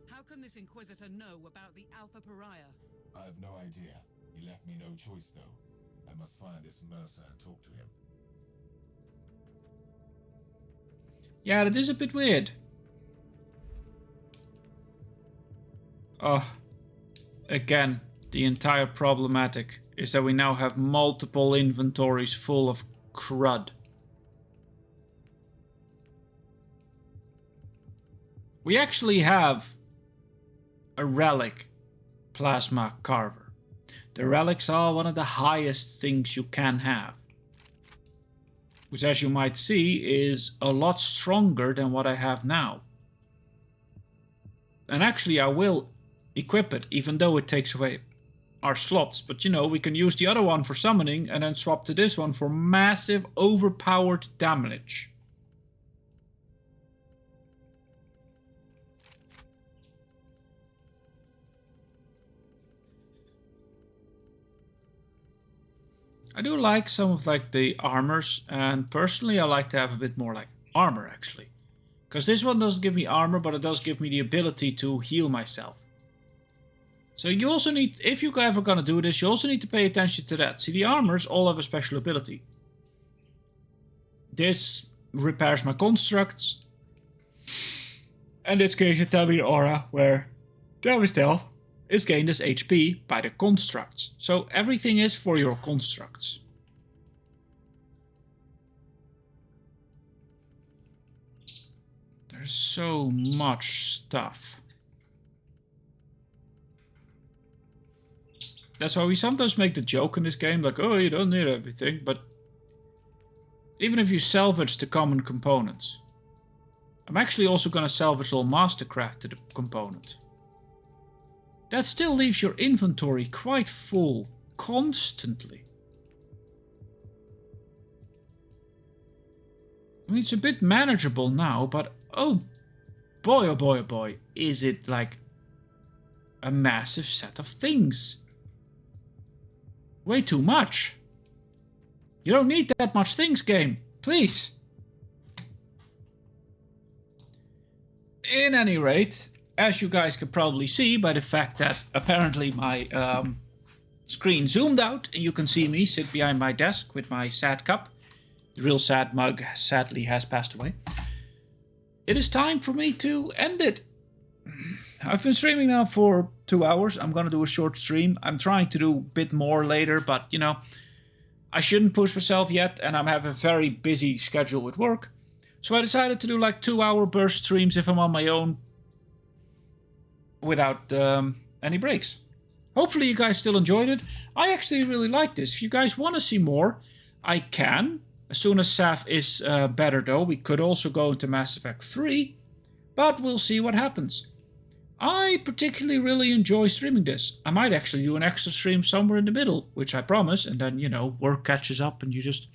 How can this Inquisitor know about the Alpha Pariah? I have no idea. He left me no choice, though. I must find this Mercer and talk to him. Yeah, that is a bit weird. Oh, again, the entire problematic is that we now have multiple inventories full of crud. We actually have a relic plasma carver. The relics are one of the highest things you can have. Which, as you might see, is a lot stronger than what I have now. And actually I will equip it, even though it takes away our slots. But you know, we can use the other one for summoning and then swap to this one for massive overpowered damage. I do like some of like the armors, and personally I like to have a bit more like armor actually. Because this one doesn't give me armor, but it does give me the ability to heal myself. So you also need, if you're ever gonna do this, you also need to pay attention to that. See, the armors all have a special ability. This repairs my constructs. And this creates a Tabir aura where damage dealt is gained as HP by the constructs. So everything is for your constructs. There's so much stuff. That's why we sometimes make the joke in this game, like, oh, you don't need everything, but even if you salvage the common components, I'm actually also going to salvage all mastercrafted component. That still leaves your inventory quite full, constantly. I mean, it's a bit manageable now, but oh boy, oh boy, is it like a massive set of things. Way too much. You don't need that much things, game. Please. In any rate, as you guys can probably see by the fact that apparently my screen zoomed out, and you can see me sit behind my desk with my sad cup. The real sad mug sadly has passed away. It is time for me to end it. I've been streaming now for 2 hours. I'm gonna do a short stream. I'm trying to do a bit more later, but you know, I shouldn't push myself yet, and I have a very busy schedule with work. So I decided to do like 2-hour burst streams if I'm on my own, without any breaks. Hopefully you guys still enjoyed it. I actually really like this. If you guys want to see more, I can. As soon as SAF is better though, we could also go into Mass Effect 3, but we'll see what happens. I particularly really enjoy streaming this. I might actually do an extra stream somewhere in the middle, which I promise, and then, you know, work catches up and you just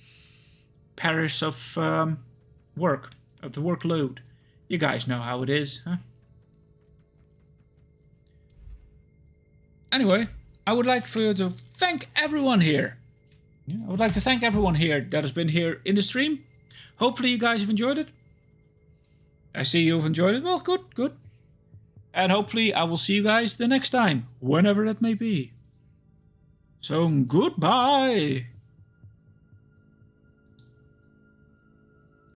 perish of the workload. You guys know how it is, huh? Anyway, I would like to thank everyone here. I would like to thank everyone here that has been here in the stream. Hopefully you guys have enjoyed it. I see you've enjoyed it. Well, good, good. And hopefully I will see you guys the next time, whenever that may be. So, goodbye!